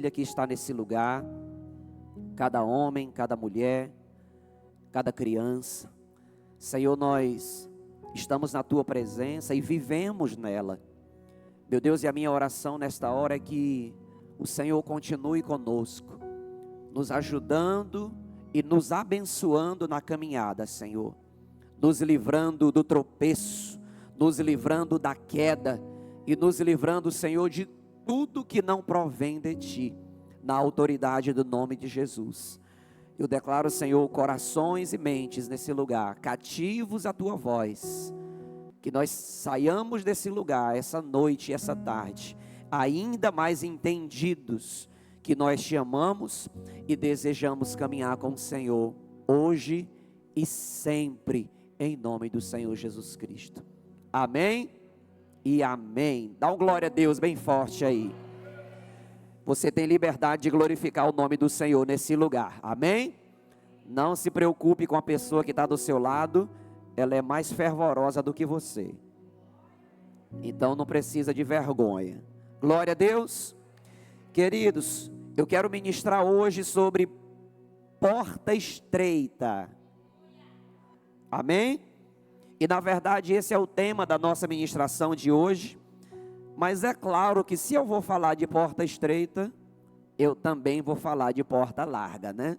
família que está nesse lugar, cada homem, cada mulher, cada criança. Senhor, nós estamos na Tua presença e vivemos nela. Meu Deus, e a minha oração nesta hora é que o Senhor continue conosco, nos ajudando e nos abençoando na caminhada, Senhor. Nos livrando do tropeço, nos livrando da queda e nos livrando, Senhor, de tudo que não provém de Ti, na autoridade do nome de Jesus. Eu declaro, Senhor, corações e mentes nesse lugar, cativos à Tua voz, que nós saiamos desse lugar, essa noite e essa tarde, ainda mais entendidos, que nós Te amamos e desejamos caminhar com o Senhor, hoje e sempre, em nome do Senhor Jesus Cristo. Amém e amém. Dá um glória a Deus bem forte aí. Você tem liberdade de glorificar o nome do Senhor nesse lugar, amém? Não se preocupe com a pessoa que está do seu lado, ela é mais fervorosa do que você, então não precisa de vergonha. Glória a Deus. Queridos, eu quero ministrar hoje sobre porta estreita, amém? E na verdade esse é o tema da nossa ministração de hoje. Mas é claro que se eu vou falar de porta estreita, eu também vou falar de porta larga, né?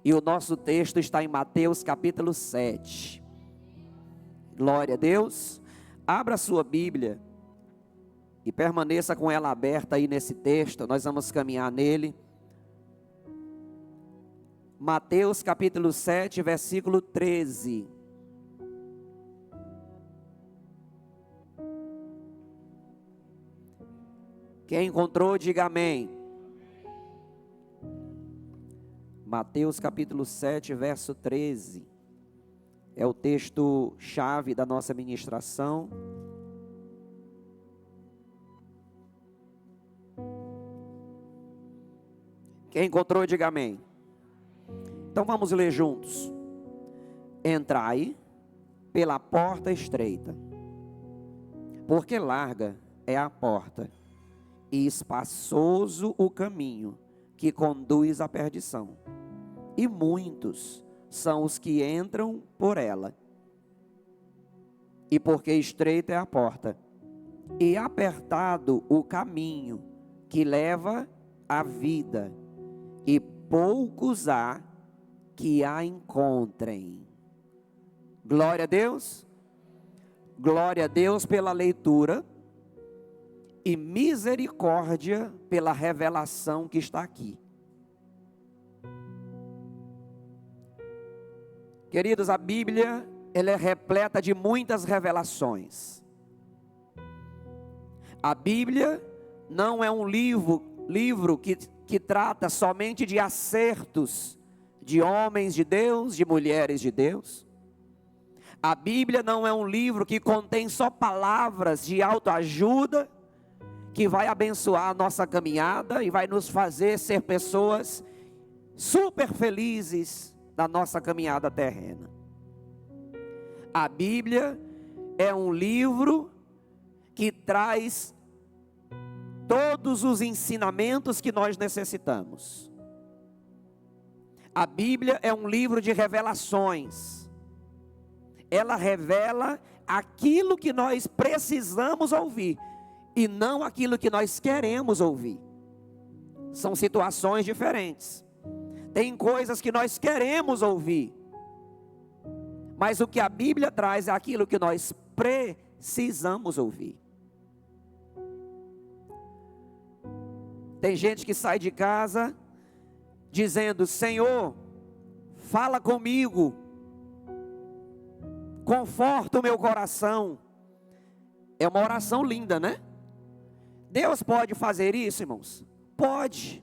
E o nosso texto está em Mateus capítulo 7. Glória a Deus. Abra a sua Bíblia e permaneça com ela aberta aí nesse texto. Nós vamos caminhar nele. Mateus capítulo 7, versículo 13. Quem encontrou, diga amém. Mateus capítulo 7, verso 13. É o texto chave da nossa ministração. Quem encontrou, diga amém. Então vamos ler juntos. Entrai pela porta estreita, porque larga é a porta e espaçoso o caminho que conduz à perdição, e muitos são os que entram por ela. E porque estreita é a porta, e apertado o caminho que leva à vida, e poucos há que a encontrem. Glória a Deus. Glória a Deus pela leitura. E misericórdia pela revelação que está aqui. Queridos, a Bíblia, ela é repleta de muitas revelações. A Bíblia não é um livro que trata somente de acertos de homens de Deus, de mulheres de Deus. A Bíblia não é um livro que contém só palavras de autoajuda, que vai abençoar a nossa caminhada e vai nos fazer ser pessoas super felizes na nossa caminhada terrena. A Bíblia é um livro que traz todos os ensinamentos que nós necessitamos. A Bíblia é um livro de revelações. Ela revela aquilo que nós precisamos ouvir e não aquilo que nós queremos ouvir. São situações diferentes. Tem coisas que nós queremos ouvir, mas o que a Bíblia traz é aquilo que nós precisamos ouvir. Tem gente que sai de casa dizendo: Senhor, fala comigo, conforta o meu coração. É uma oração linda, né? Deus pode fazer isso, irmãos? Pode.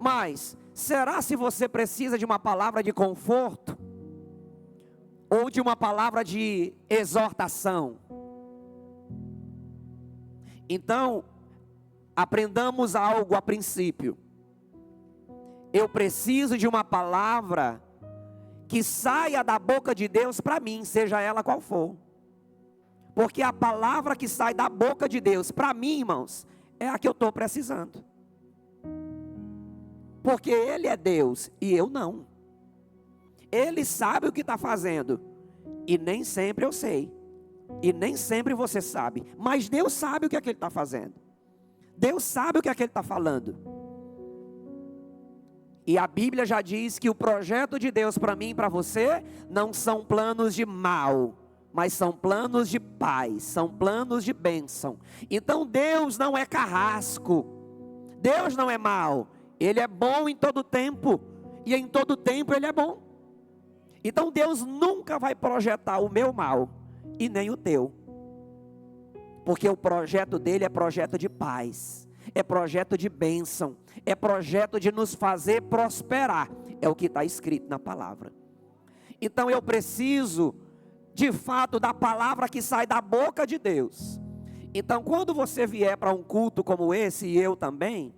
Mas, será se você precisa de uma palavra de conforto? Ou de uma palavra de exortação? Então, aprendamos algo a princípio. Eu preciso de uma palavra que saia da boca de Deus para mim, seja ela qual for. Porque a palavra que sai da boca de Deus, para mim, irmãos, é a que eu estou precisando. Porque Ele é Deus e eu não. Ele sabe o que está fazendo e nem sempre eu sei. E nem sempre você sabe. Mas Deus sabe o que é que Ele está fazendo. Deus sabe o que é que Ele está falando. E a Bíblia já diz que o projeto de Deus para mim e para você não são planos de mal, mas são planos de paz, são planos de bênção. Então Deus não é carrasco, Deus não é mau, Ele é bom em todo tempo, e em todo tempo Ele é bom. Então Deus nunca vai projetar o meu mal, e nem o teu, porque o projeto dele é projeto de paz, é projeto de bênção, é projeto de nos fazer prosperar, é o que está escrito na palavra. Então eu preciso, de fato, da palavra que sai da boca de Deus. Então quando você vier para um culto como esse, e eu também,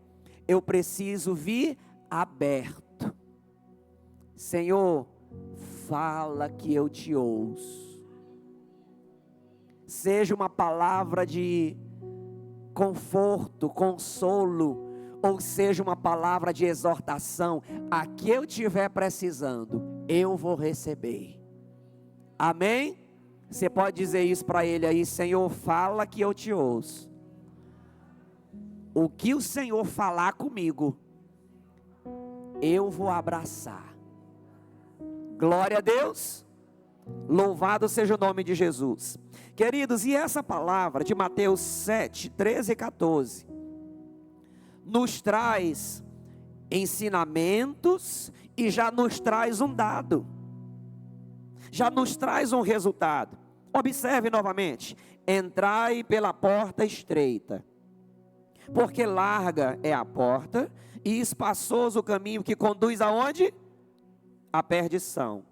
eu preciso vir aberto. Senhor, fala que eu te ouço. Seja uma palavra de conforto, consolo, ou seja uma palavra de exortação, a que eu estiver precisando, eu vou receber. Amém? Você pode dizer isso para Ele aí: Senhor, fala que eu te ouço. O que o Senhor falar comigo, eu vou abraçar. Glória a Deus. Louvado seja o nome de Jesus. Queridos, e essa palavra de Mateus 7, 13 e 14, nos traz ensinamentos e já nos traz um dado, já nos traz um resultado. Observe novamente: entrai pela porta estreita, porque larga é a porta e espaçoso o caminho que conduz aonde? A perdição.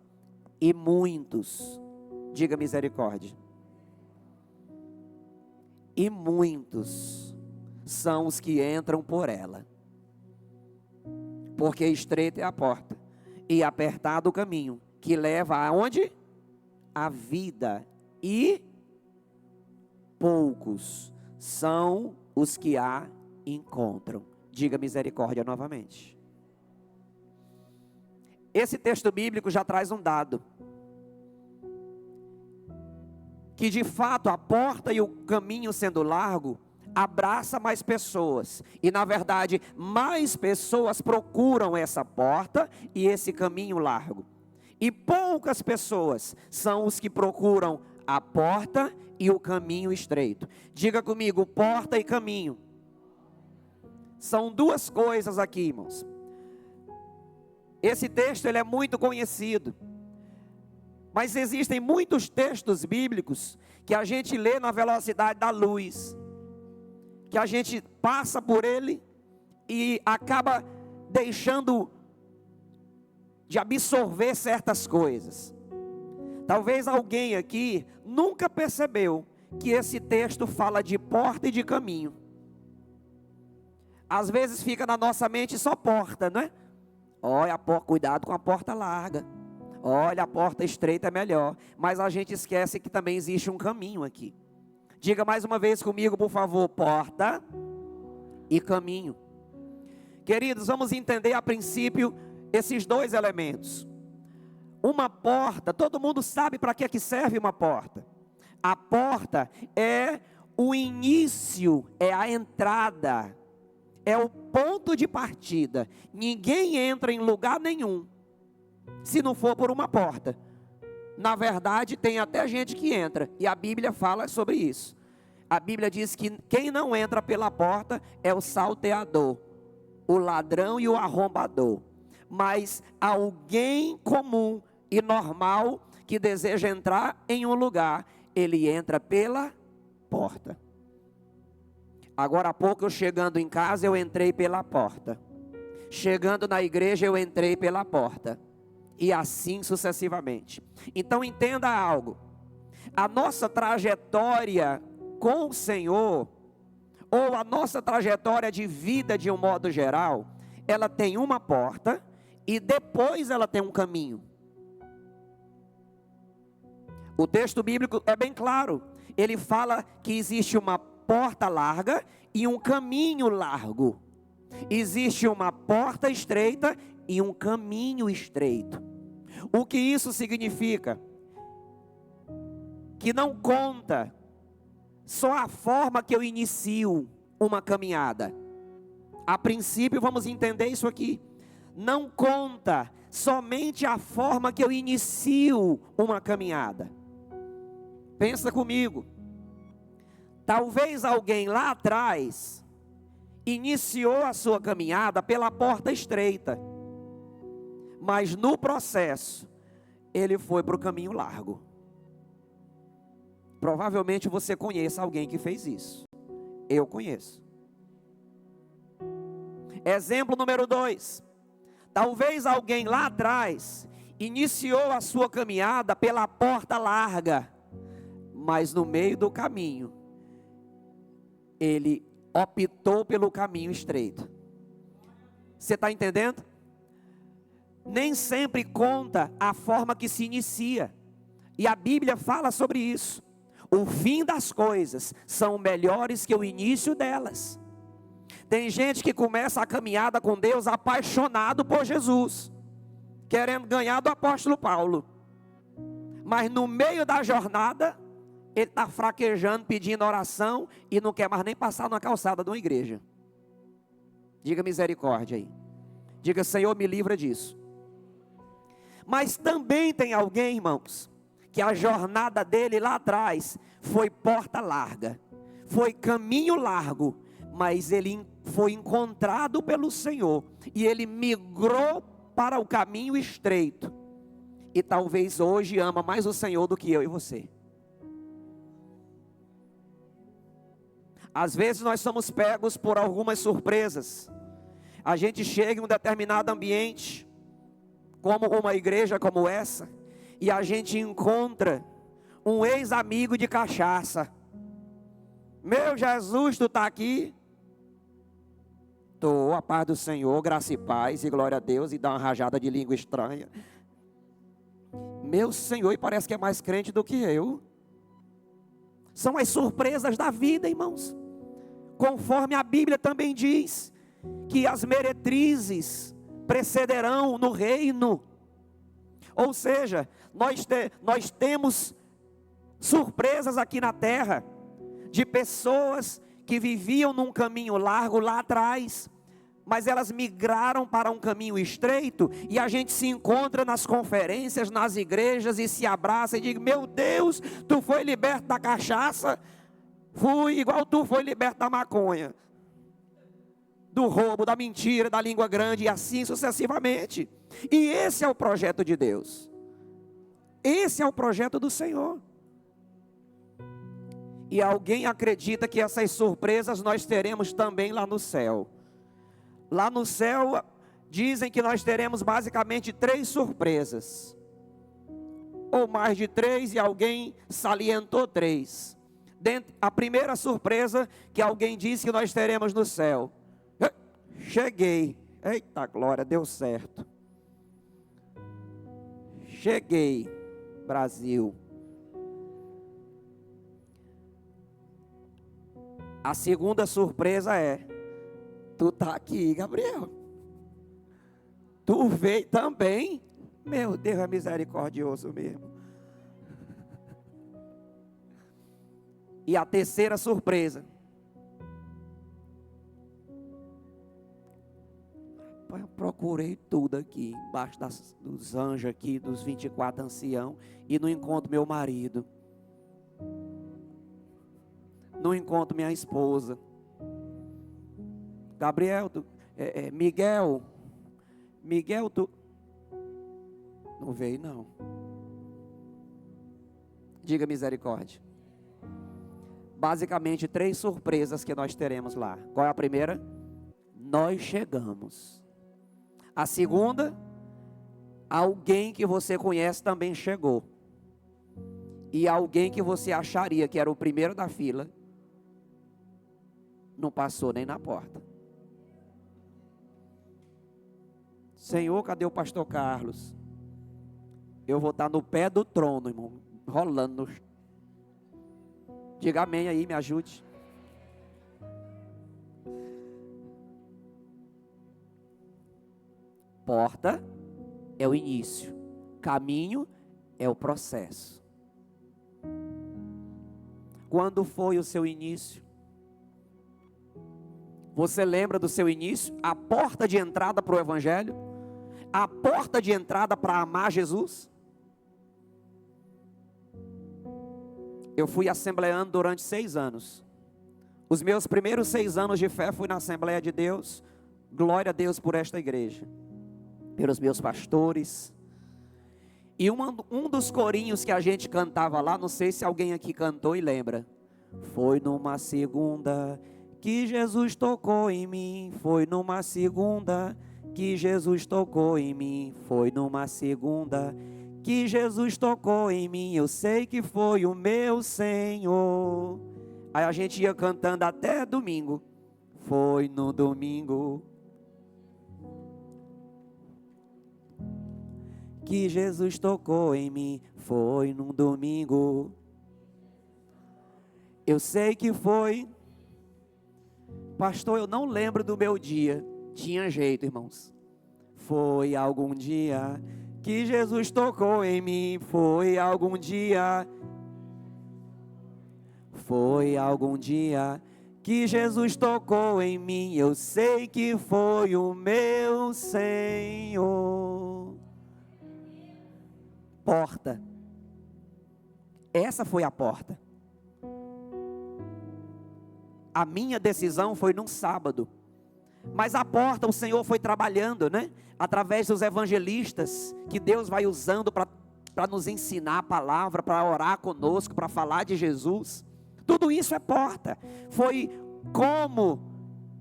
E muitos, diga misericórdia, e muitos são os que entram por ela, porque estreita é a porta e apertado o caminho que leva aonde? A vida, e poucos são os que a encontram. Diga misericórdia novamente. Esse texto bíblico já traz um dado, que de fato a porta e o caminho sendo largo, abraça mais pessoas, e na verdade mais pessoas procuram essa porta e esse caminho largo, e poucas pessoas são os que procuram a porta e o caminho estreito. Diga comigo: porta e caminho. São duas coisas aqui, irmãos. Esse texto ele é muito conhecido, mas existem muitos textos bíblicos que a gente lê na velocidade da luz, que a gente passa por ele e acaba deixando de absorver certas coisas. Talvez alguém aqui nunca percebeu que esse texto fala de porta e de caminho. Às vezes fica na nossa mente só porta, não é? Olha, cuidado com a porta larga. Olha, a porta estreita é melhor. Mas a gente esquece que também existe um caminho aqui. Diga mais uma vez comigo, por favor: porta e caminho. Queridos, vamos entender a princípio esses dois elementos. Uma porta, todo mundo sabe para que serve uma porta. A porta é o início, é a entrada, é o ponto de partida. Ninguém entra em lugar nenhum se não for por uma porta. Na verdade, tem até gente que entra, e a Bíblia fala sobre isso. A Bíblia diz que quem não entra pela porta é o salteador, o ladrão e o arrombador. Mas alguém comum e normal que deseja entrar em um lugar, ele entra pela porta. Agora há pouco, eu chegando em casa, eu entrei pela porta. Chegando na igreja, eu entrei pela porta. E assim sucessivamente. Então entenda algo: a nossa trajetória com o Senhor, ou a nossa trajetória de vida de um modo geral, ela tem uma porta e depois ela tem um caminho. O texto bíblico é bem claro. Ele fala que existe uma porta larga e um caminho largo. Existe uma porta estreita e um caminho estreito. O que isso significa? Que não conta só a forma que eu inicio uma caminhada. A princípio, vamos entender isso aqui. Não conta somente a forma que eu inicio uma caminhada. Pensa comigo. Talvez alguém lá atrás iniciou a sua caminhada pela porta estreita, mas no processo ele foi para o caminho largo. Provavelmente você conheça alguém que fez isso. Eu conheço. Exemplo número 2. Talvez alguém lá atrás iniciou a sua caminhada pela porta larga, mas no meio do caminho ele optou pelo caminho estreito. Você está entendendo? Nem sempre conta a forma que se inicia. E a Bíblia fala sobre isso. O fim das coisas são melhores que o início delas. Tem gente que começa a caminhada com Deus apaixonado por Jesus, querendo ganhar do apóstolo Paulo. Mas no meio da jornada, ele está fraquejando, pedindo oração e não quer mais nem passar na calçada de uma igreja. Diga misericórdia aí. Diga, Senhor, me livra disso. Mas também tem alguém, irmãos, que a jornada dele lá atrás foi porta larga, foi caminho largo, mas ele foi encontrado pelo Senhor e ele migrou para o caminho estreito. E talvez hoje ama mais o Senhor do que eu e você. Às vezes nós somos pegos por algumas surpresas. A gente chega em um determinado ambiente, como uma igreja como essa, e a gente encontra um ex-amigo de cachaça. Meu Jesus, tu está aqui? Estou, a paz do Senhor, graça e paz, e glória a Deus, e dá uma rajada de língua estranha. Meu Senhor, e parece que é mais crente do que eu. São as surpresas da vida, irmãos. Conforme a Bíblia também diz, que as meretrizes precederão no reino. Ou seja, nós temos surpresas aqui na terra, de pessoas que viviam num caminho largo lá atrás, mas elas migraram para um caminho estreito, e a gente se encontra nas conferências, nas igrejas, e se abraça e diz, meu Deus, tu foi liberto da cachaça? Fui, igual tu foi liberto da maconha, do roubo, da mentira, da língua grande, e assim sucessivamente. E esse é o projeto de Deus. Esse é o projeto do Senhor. E alguém acredita que essas surpresas nós teremos também lá no céu. Lá no céu, dizem que nós teremos basicamente 3 surpresas. Ou mais de 3, e alguém salientou 3. A primeira surpresa que alguém disse que nós teremos no céu. Cheguei. Eita glória, deu certo. Cheguei, Brasil. A segunda surpresa é, tu tá aqui, Gabriel. Tu veio também. Meu Deus, é misericordioso mesmo. E a terceira surpresa. Eu procurei tudo aqui, embaixo dos anjos aqui, dos 24 anciãos, e não encontro meu marido. Não encontro minha esposa. Gabriel, Miguel, tu não veio não. Diga misericórdia. Basicamente 3 surpresas que nós teremos lá. Qual é a primeira? Nós chegamos. A segunda, alguém que você conhece também chegou. E alguém que você acharia que era o primeiro da fila, não passou nem na porta. Senhor, cadê o pastor Carlos? Eu vou estar no pé do trono, irmão, rolando. Diga amém aí, me ajude. Porta é o início, caminho é o processo. Quando foi o seu início? Você lembra do seu início? A porta de entrada para o Evangelho? A porta de entrada para amar Jesus? Eu fui assembleando durante 6 anos. Os meus primeiros 6 anos de fé fui na Assembleia de Deus. Glória a Deus por esta igreja, pelos meus pastores. E um dos corinhos que a gente cantava lá, não sei se alguém aqui cantou e lembra. Foi numa segunda que Jesus tocou em mim. Foi numa segunda que Jesus tocou em mim. Foi numa segunda que Jesus tocou em mim. Eu sei que foi o meu Senhor. Aí a gente ia cantando até domingo. Foi no domingo que Jesus tocou em mim. Foi num domingo. Eu sei que foi. Pastor, eu não lembro do meu dia. Tinha jeito, irmãos. Foi algum dia que Jesus tocou em mim. Foi algum dia. Foi algum dia que Jesus tocou em mim. Eu sei que foi o meu Senhor. Porta. Essa foi a porta. A minha decisão foi num sábado. Mas a porta o Senhor foi trabalhando, né? Através dos evangelistas que Deus vai usando para nos ensinar a palavra, para orar conosco, para falar de Jesus. Tudo isso é porta. Foi como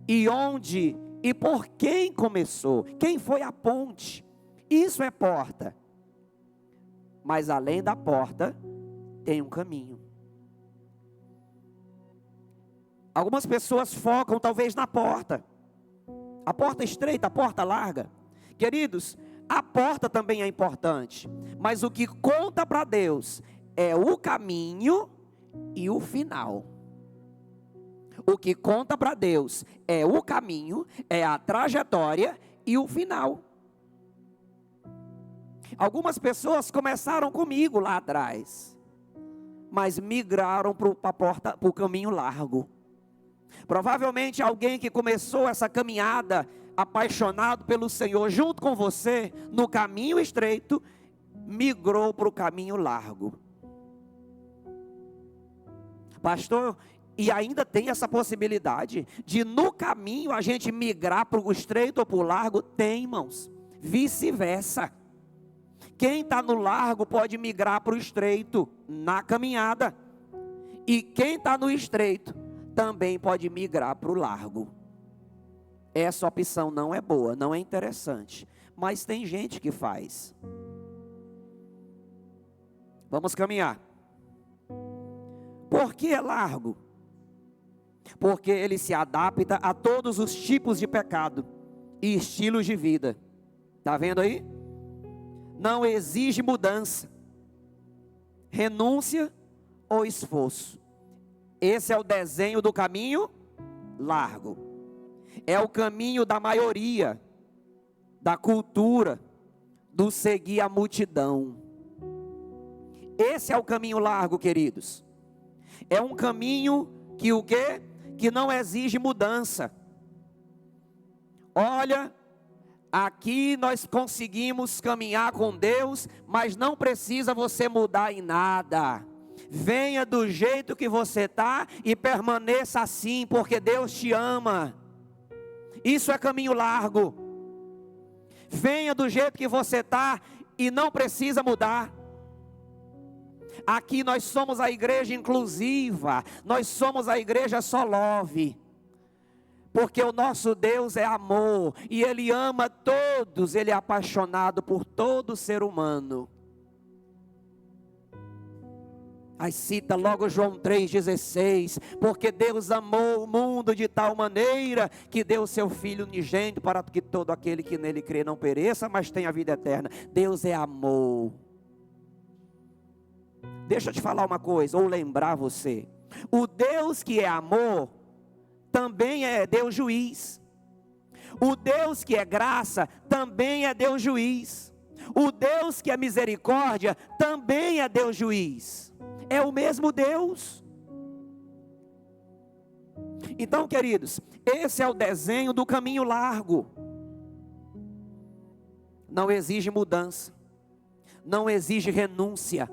e onde e por quem começou. Quem foi a ponte. Isso é porta. Mas além da porta, tem um caminho. Algumas pessoas focam talvez na porta. A porta estreita, a porta larga. Queridos, a porta também é importante. Mas o que conta para Deus é o caminho e o final. O que conta para Deus é o caminho, é a trajetória e o final. Algumas pessoas começaram comigo lá atrás, mas migraram para o caminho largo. Provavelmente alguém que começou essa caminhada apaixonado pelo Senhor junto com você no caminho estreito, migrou para o caminho largo. Pastor, e ainda tem essa possibilidade de no caminho a gente migrar para o estreito ou para o largo? Tem, irmãos, vice-versa. Quem está no largo pode migrar para o estreito na caminhada. E quem está no estreito também pode migrar para o largo. Essa opção não é boa, não é interessante. Mas tem gente que faz. Vamos caminhar. Por que é largo? Porque ele se adapta a todos os tipos de pecado e estilos de vida. Está vendo aí? Não exige mudança, renúncia ou esforço. Esse é o desenho do caminho largo. É o caminho da maioria, da cultura, do seguir a multidão. Esse é o caminho largo, queridos. É um caminho que o quê? Que não exige mudança. Olha, aqui nós conseguimos caminhar com Deus, mas não precisa você mudar em nada. Venha do jeito que você está e permaneça assim, porque Deus te ama. Isso é caminho largo. Venha do jeito que você está e não precisa mudar. Aqui nós somos a igreja inclusiva, nós somos a igreja só love. Porque o nosso Deus é amor e Ele ama todos, Ele é apaixonado por todo ser humano. Aí cita logo João 3,16, porque Deus amou o mundo de tal maneira que deu o seu Filho unigênito para que todo aquele que nele crê não pereça, mas tenha vida eterna. Deus é amor. Deixa eu te falar uma coisa, ou lembrar você. O Deus que é amor, também é Deus juiz. O Deus que é graça também é Deus juiz. O Deus que é misericórdia também é Deus juiz. É o mesmo Deus. Então, queridos, esse é o desenho do caminho largo. Não exige mudança, não exige renúncia.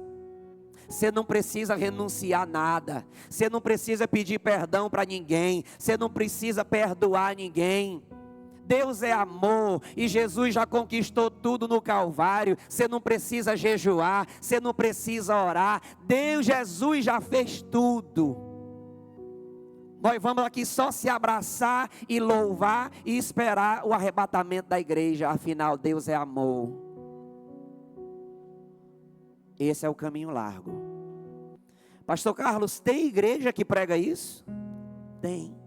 Você não precisa renunciar a nada. Você não precisa pedir perdão para ninguém. Você não precisa perdoar ninguém. Deus é amor e Jesus já conquistou tudo no Calvário. Você não precisa jejuar, você não precisa orar. Jesus já fez tudo. Nós vamos aqui só se abraçar e louvar e esperar o arrebatamento da igreja. Afinal, Deus é amor. Esse é o caminho largo. Pastor Carlos, tem igreja que prega isso? Tem.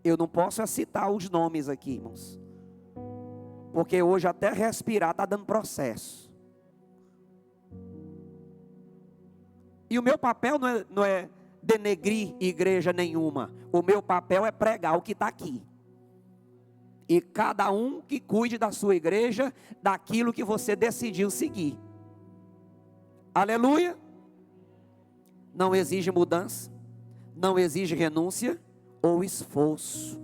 Eu não posso citar os nomes aqui, irmãos. Porque hoje até respirar está dando processo. E o meu papel não é denegrir igreja nenhuma. O meu papel é pregar o que está aqui. E cada um que cuide da sua igreja, daquilo que você decidiu seguir. Aleluia. Não exige mudança, não exige renúncia ou esforço.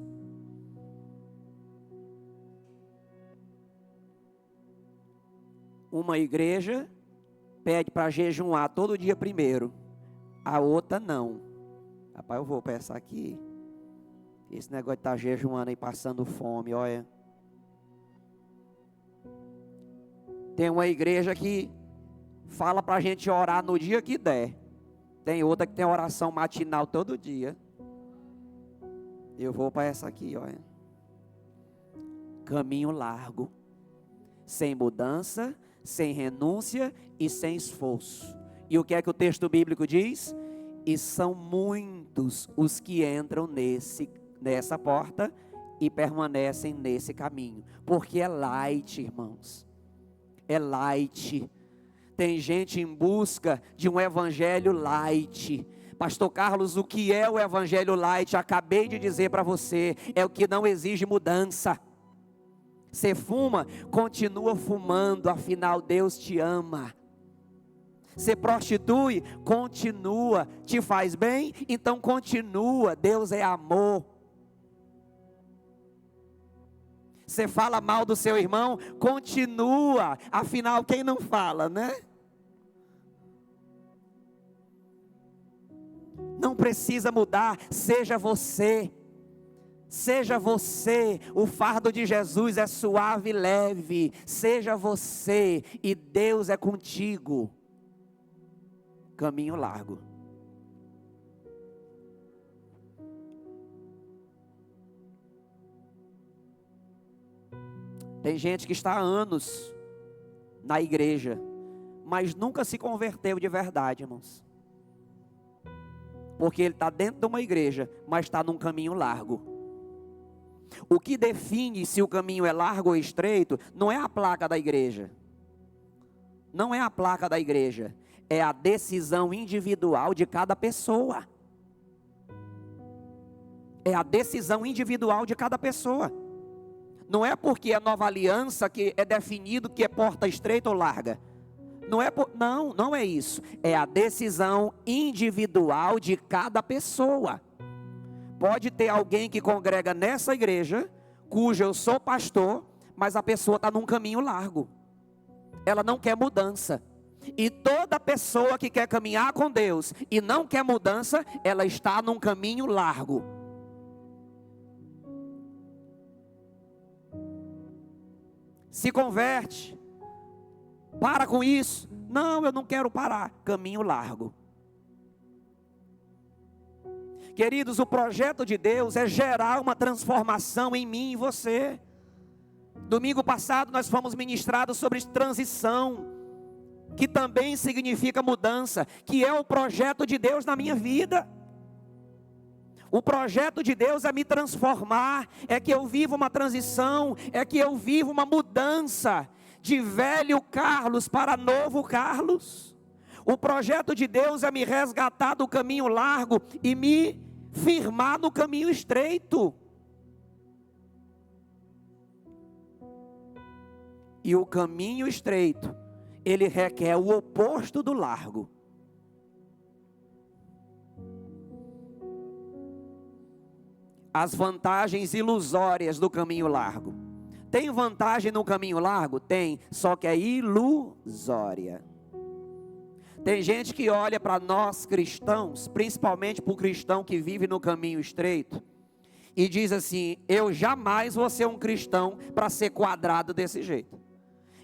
Uma igreja pede para jejuar todo dia primeiro, a outra não. Rapaz, eu vou pensar aqui. Esse negócio de estar jejuando e passando fome, olha. Tem uma igreja que fala para a gente orar no dia que der. Tem outra que tem oração matinal todo dia. Eu vou para essa aqui, olha. Caminho largo. Sem mudança, sem renúncia e sem esforço. E o que é que o texto bíblico diz? E são muitos os que entram nessa porta e permanecem nesse caminho. Porque é light, irmãos. É light. Tem gente em busca de um evangelho light. Pastor Carlos, o que é o evangelho light? Acabei de dizer para você, é o que não exige mudança. Você fuma, continua fumando, afinal Deus te ama. Você prostitui, continua. Te faz bem? Então continua, Deus é amor. Você fala mal do seu irmão? Continua. Afinal, quem não fala, né? Não precisa mudar. Seja você. Seja você. O fardo de Jesus é suave e leve. Seja você. E Deus é contigo. Caminho largo. Tem gente que está há anos na igreja, mas nunca se converteu de verdade, irmãos. Porque ele está dentro de uma igreja, mas está num caminho largo. O que define se o caminho é largo ou estreito, não é a placa da igreja. Não é a placa da igreja. É a decisão individual de cada pessoa. É a decisão individual de cada pessoa. Não é porque é nova aliança que é definido que é porta estreita ou larga. Não é isso. É a decisão individual de cada pessoa. Pode ter alguém que congrega nessa igreja, cujo eu sou pastor, mas a pessoa está num caminho largo. Ela não quer mudança. E toda pessoa que quer caminhar com Deus e não quer mudança, ela está num caminho largo. Se converte. Para com isso. Não, eu não quero parar. Caminho largo. Queridos, o projeto de Deus é gerar uma transformação em mim e você. Domingo passado nós fomos ministrados sobre transição, que também significa mudança, que é o projeto de Deus na minha vida. O projeto de Deus é me transformar, é que eu vivo uma transição, é que eu vivo uma mudança de velho Carlos para novo Carlos. O projeto de Deus é me resgatar do caminho largo e me firmar no caminho estreito. E o caminho estreito, ele requer o oposto do largo. As vantagens ilusórias do caminho largo. Tem vantagem no caminho largo? Tem, só que é ilusória. Tem gente que olha para nós cristãos, principalmente para o cristão que vive no caminho estreito, e diz assim: eu jamais vou ser um cristão para ser quadrado desse jeito.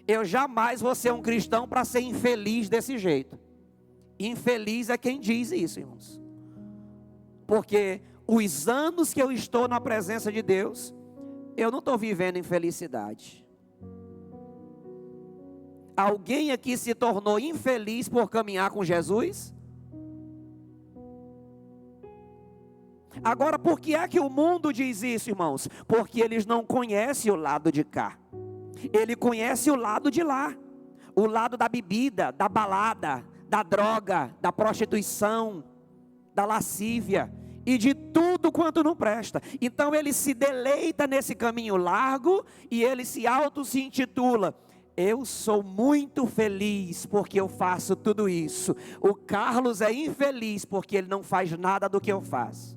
Eu jamais vou ser um cristão para ser infeliz desse jeito. Infeliz é quem diz isso, irmãos. Porque os anos que eu estou na presença de Deus, eu não estou vivendo em felicidade. Alguém aqui se tornou infeliz por caminhar com Jesus? Agora, por que é que o mundo diz isso, irmãos? Porque eles não conhecem o lado de cá. Ele conhece o lado de lá. O lado da bebida, da balada, da droga, da prostituição, da lascívia e de tudo quanto não presta. Então ele se deleita nesse caminho largo e ele se intitula: eu sou muito feliz porque eu faço tudo isso. O Carlos é infeliz porque ele não faz nada do que eu faço.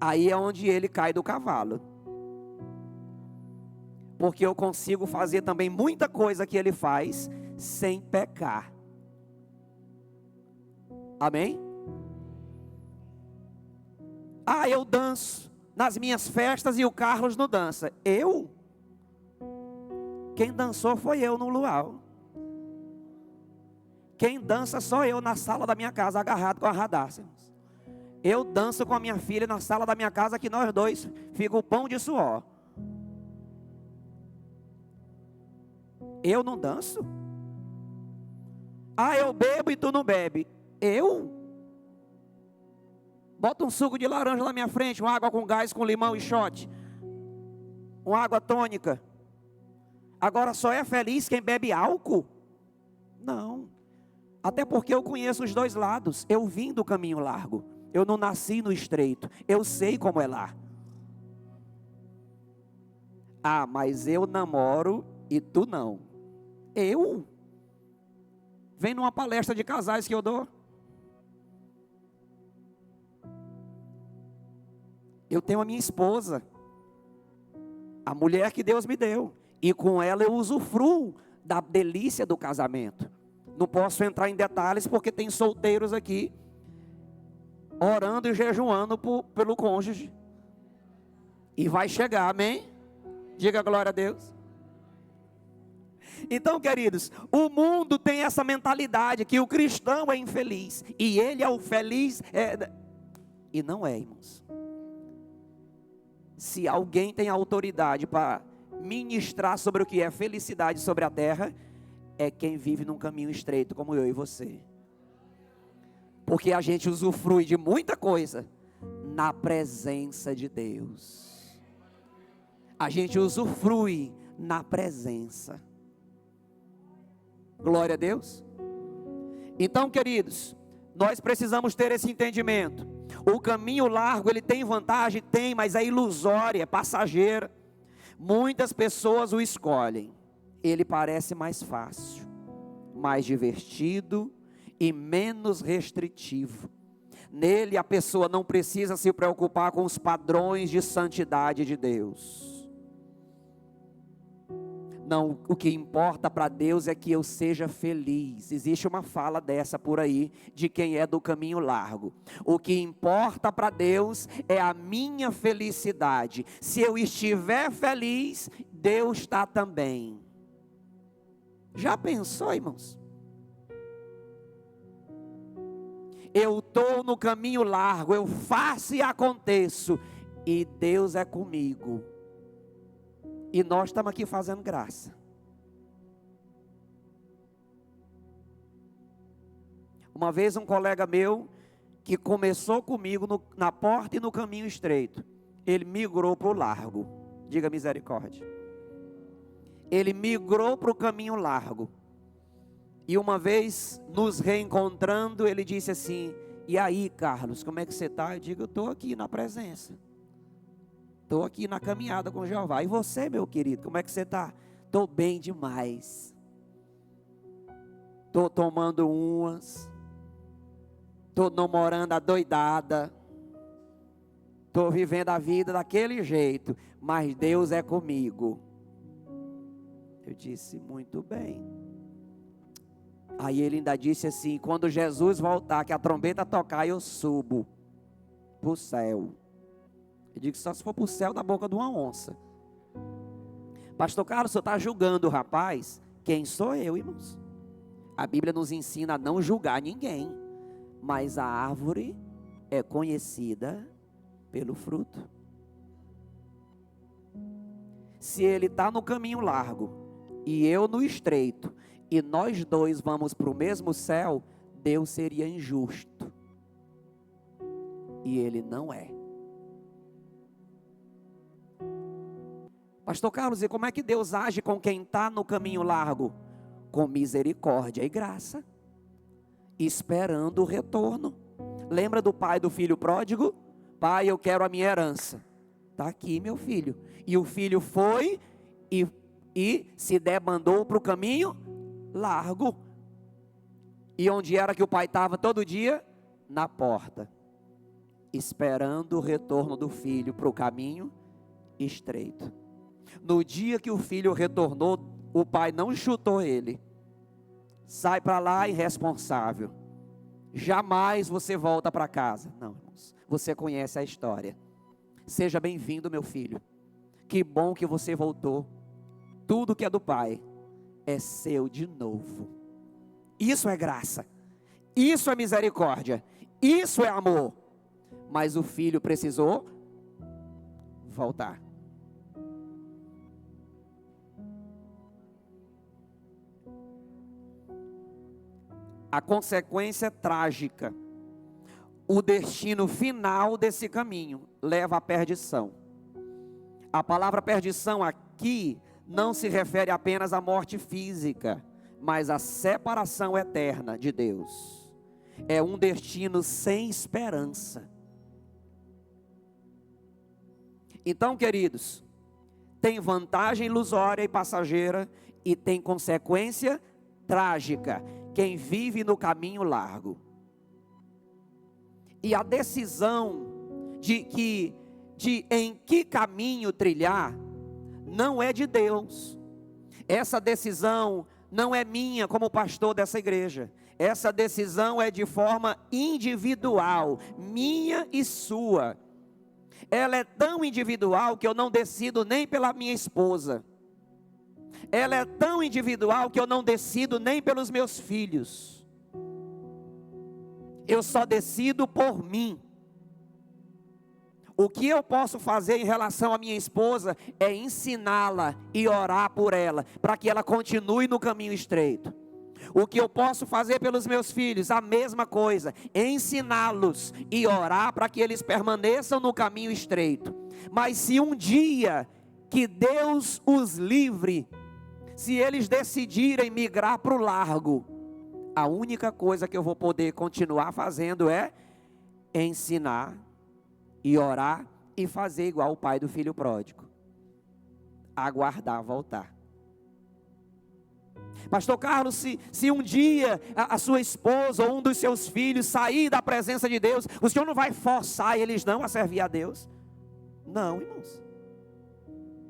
Aí é onde ele cai do cavalo. Porque eu consigo fazer também muita coisa que ele faz sem pecar. Amém? Ah, eu danço nas minhas festas e o Carlos não dança. Eu? Quem dançou foi eu no luau. Quem dança sou eu na sala da minha casa, agarrado com a radar. Eu danço com a minha filha na sala da minha casa, que nós dois fica o pão de suor. Eu não danço? Ah, eu bebo e tu não bebe. Eu? Bota um suco de laranja na minha frente, uma água com gás, com limão e shot, uma água tônica. Agora só é feliz quem bebe álcool? Não. Até porque eu conheço os dois lados. Eu vim do caminho largo. Eu não nasci no estreito. Eu sei como é lá. Ah, mas eu namoro e tu não. Eu? Vem numa palestra de casais que eu dou. Eu tenho a minha esposa, a mulher que Deus me deu, e com ela eu usufruo da delícia do casamento. Não posso entrar em detalhes porque tem solteiros aqui orando e jejuando pelo cônjuge. E vai chegar, amém? Diga glória a Deus. Então, queridos, o mundo tem essa mentalidade que o cristão é infeliz e ele é o feliz. E não é, irmãos. Se alguém tem autoridade para ministrar sobre o que é felicidade sobre a terra, é quem vive num caminho estreito como eu e você. Porque a gente usufrui de muita coisa na presença de Deus. A gente usufrui na presença. Glória a Deus. Então, queridos, nós precisamos ter esse entendimento. O caminho largo, ele tem vantagem? Tem, mas é ilusória, é passageira. Muitas pessoas o escolhem. Ele parece mais fácil, mais divertido e menos restritivo. Nele a pessoa não precisa se preocupar com os padrões de santidade de Deus. Não, o que importa para Deus é que eu seja feliz. Existe uma fala dessa por aí, de quem é do caminho largo. O que importa para Deus é a minha felicidade. Se eu estiver feliz, Deus está também. Já pensou, irmãos? Eu estou no caminho largo, eu faço e aconteço, e Deus é comigo. E nós estamos aqui fazendo graça. Uma vez um colega meu, que começou comigo na porta e no caminho estreito, ele migrou para o largo. Diga misericórdia. Ele migrou para o caminho largo. E uma vez, nos reencontrando, ele disse assim: e aí, Carlos, como é que você está? Eu digo: eu estou aqui na presença. Estou aqui na caminhada com Jeová. E você, meu querido, como é que você está? Estou bem demais. Estou tomando umas. Estou namorando adoidada. Estou vivendo a vida daquele jeito. Mas Deus é comigo. Eu disse, muito bem. Aí ele ainda disse assim, quando Jesus voltar, que a trombeta tocar, eu subo para o céu. Eu digo, só se for para o céu da boca de uma onça. Pastor Carlos, o senhor está julgando o rapaz? Quem sou eu, irmãos? A Bíblia nos ensina a não julgar ninguém. Mas a árvore é conhecida pelo fruto. Se ele está no caminho largo e eu no estreito, e nós dois vamos para o mesmo céu, Deus seria injusto. E Ele não é. Pastor Carlos, e como é que Deus age com quem está no caminho largo? Com misericórdia e graça, esperando o retorno. Lembra do pai do filho pródigo? Pai, eu quero a minha herança. Está aqui, meu filho. E o filho foi e se debandou para o caminho largo. E onde era que o pai estava todo dia? Na porta, esperando o retorno do filho para o caminho estreito. No dia que o filho retornou, o pai não chutou ele. Sai para lá, irresponsável. Jamais você volta para casa. Não, irmãos, você conhece a história. Seja bem-vindo, meu filho. Que bom que você voltou. Tudo que é do pai é seu de novo. Isso é graça. Isso é misericórdia. Isso é amor. Mas o filho precisou voltar. A consequência é trágica. O destino final desse caminho leva à perdição. A palavra perdição aqui não se refere apenas à morte física, mas à separação eterna de Deus. É um destino sem esperança. Então, queridos, tem vantagem ilusória e passageira e tem consequência trágica. Quem vive no caminho largo. E a decisão de em que caminho trilhar não é de Deus. Essa decisão não é minha como pastor dessa igreja. Essa decisão é de forma individual, minha e sua. Ela é tão individual que eu não decido nem pela minha esposa. Ela é tão individual que eu não decido nem pelos meus filhos. Eu só decido por mim. O que eu posso fazer em relação à minha esposa é ensiná-la e orar por ela, para que ela continue no caminho estreito. O que eu posso fazer pelos meus filhos, a mesma coisa, ensiná-los e orar para que eles permaneçam no caminho estreito. Mas se um dia que Deus os livre, se eles decidirem migrar para o largo, a única coisa que eu vou poder continuar fazendo é ensinar e orar e fazer igual o pai do filho pródigo. Aguardar voltar. Pastor Carlos, se um dia a sua esposa ou um dos seus filhos sair da presença de Deus, o senhor não vai forçar eles não a servir a Deus? Não, irmãos.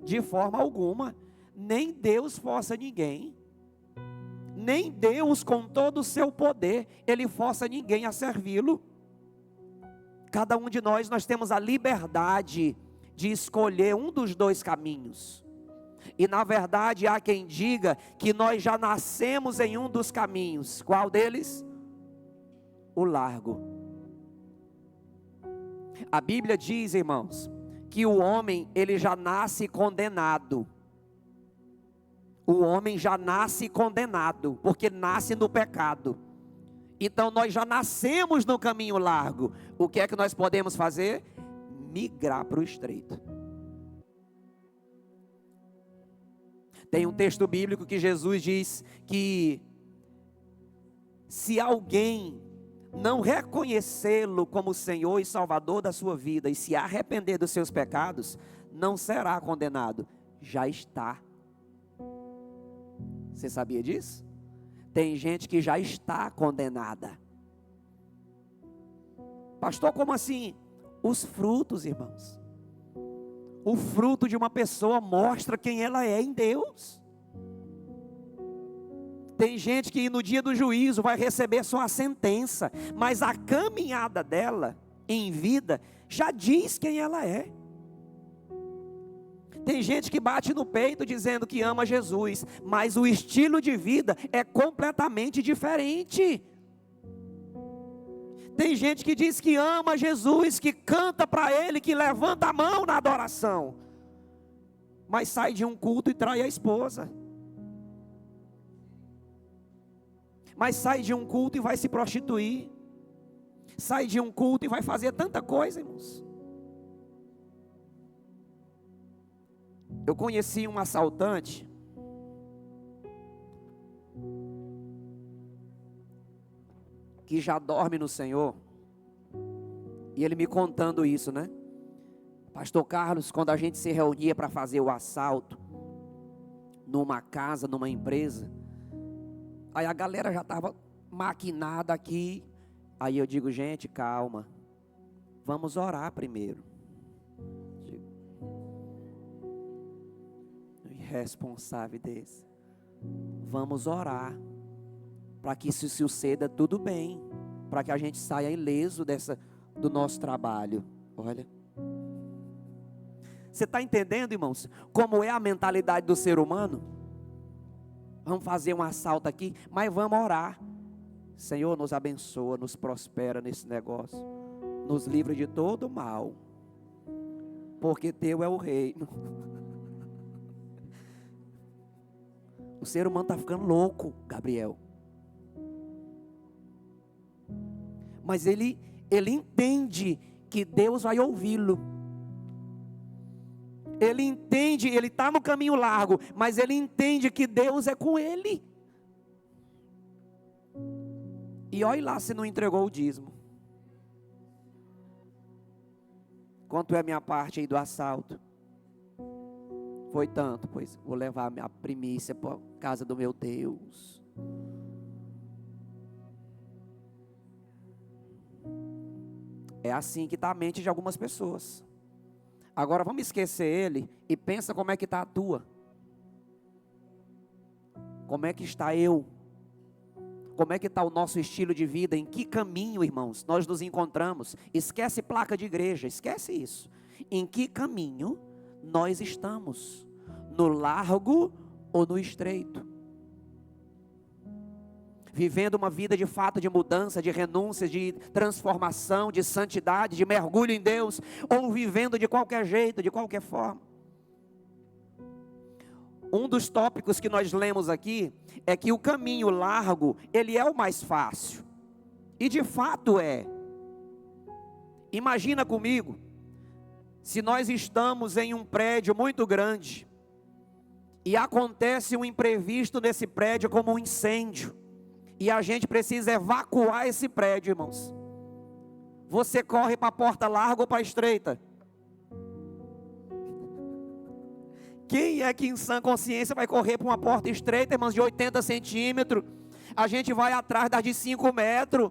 De forma alguma. Nem Deus força ninguém. Nem Deus, com todo o seu poder, Ele força ninguém a servi-lo. Cada um de nós temos a liberdade de escolher um dos dois caminhos. E na verdade há quem diga que nós já nascemos em um dos caminhos. Qual deles? O largo. A Bíblia diz, irmãos, que o homem, ele já nasce condenado. O homem já nasce condenado, porque nasce no pecado. Então nós já nascemos no caminho largo. O que é que nós podemos fazer? Migrar para o estreito. Tem um texto bíblico que Jesus diz que se alguém não reconhecê-lo como Senhor e Salvador da sua vida e se arrepender dos seus pecados, não será condenado, já está. Você sabia disso? Tem gente que já está condenada. Pastor, como assim? Os frutos, irmãos. O fruto de uma pessoa mostra quem ela é em Deus. Tem gente que no dia do juízo vai receber só a sentença, mas a caminhada dela em vida já diz quem ela é. Tem gente que bate no peito dizendo que ama Jesus, mas o estilo de vida é completamente diferente. Tem gente que diz que ama Jesus, que canta para Ele, que levanta a mão na adoração, mas sai de um culto e trai a esposa. Mas sai de um culto e vai se prostituir. Sai de um culto e vai fazer tanta coisa, irmãos. Eu conheci um assaltante que já dorme no Senhor, e ele me contando isso, né? Pastor Carlos, quando a gente se reunia para fazer o assalto numa casa, numa empresa, aí a galera já estava maquinada aqui. Aí eu digo, gente, calma, vamos orar primeiro. Irresponsável desse. Vamos orar para que isso suceda tudo bem, para que a gente saia ileso do nosso trabalho. Olha, você está entendendo, irmãos, como é a mentalidade do ser humano? Vamos fazer um assalto aqui, mas vamos orar. Senhor, nos abençoa, nos prospera nesse negócio, nos livra de todo mal, porque teu é o reino. O ser humano está ficando louco, Gabriel. Mas ele entende que Deus vai ouvi-lo. Ele entende, ele está no caminho largo, mas ele entende que Deus é com ele. E olha lá se não entregou o dízimo. Quanto é a minha parte aí do assalto? Foi tanto, pois vou levar a minha primícia para a casa do meu Deus. É assim que está a mente de algumas pessoas. Agora vamos esquecer ele e pensa como é que está a tua. Como é que está eu? Como é que está o nosso estilo de vida? Em que caminho, irmãos, nós nos encontramos? Esquece placa de igreja, esquece isso. Em que caminho nós estamos? No largo ou no estreito? Vivendo uma vida de fato de mudança, de renúncia, de transformação, de santidade, de mergulho em Deus, ou vivendo de qualquer jeito, de qualquer forma. Um dos tópicos que nós lemos aqui é que o caminho largo, ele é o mais fácil. E de fato é. Imagina comigo, se nós estamos em um prédio muito grande, e acontece um imprevisto nesse prédio como um incêndio, e a gente precisa evacuar esse prédio, irmãos. Você corre para a porta larga ou para a estreita? Quem é que em sã consciência vai correr para uma porta estreita, irmãos, de 80 centímetros? A gente vai atrás das de 5 metros.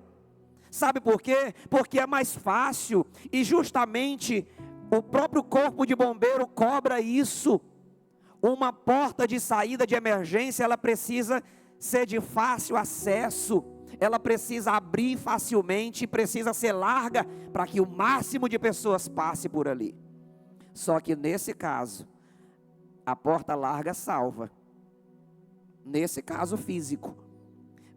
Sabe por quê? Porque é mais fácil. E justamente o próprio corpo de bombeiro cobra isso. Uma porta de saída de emergência, ela precisa ser de fácil acesso. Ela precisa abrir facilmente, precisa ser larga para que o máximo de pessoas passe por ali. Só que nesse caso, a porta larga salva. Nesse caso físico.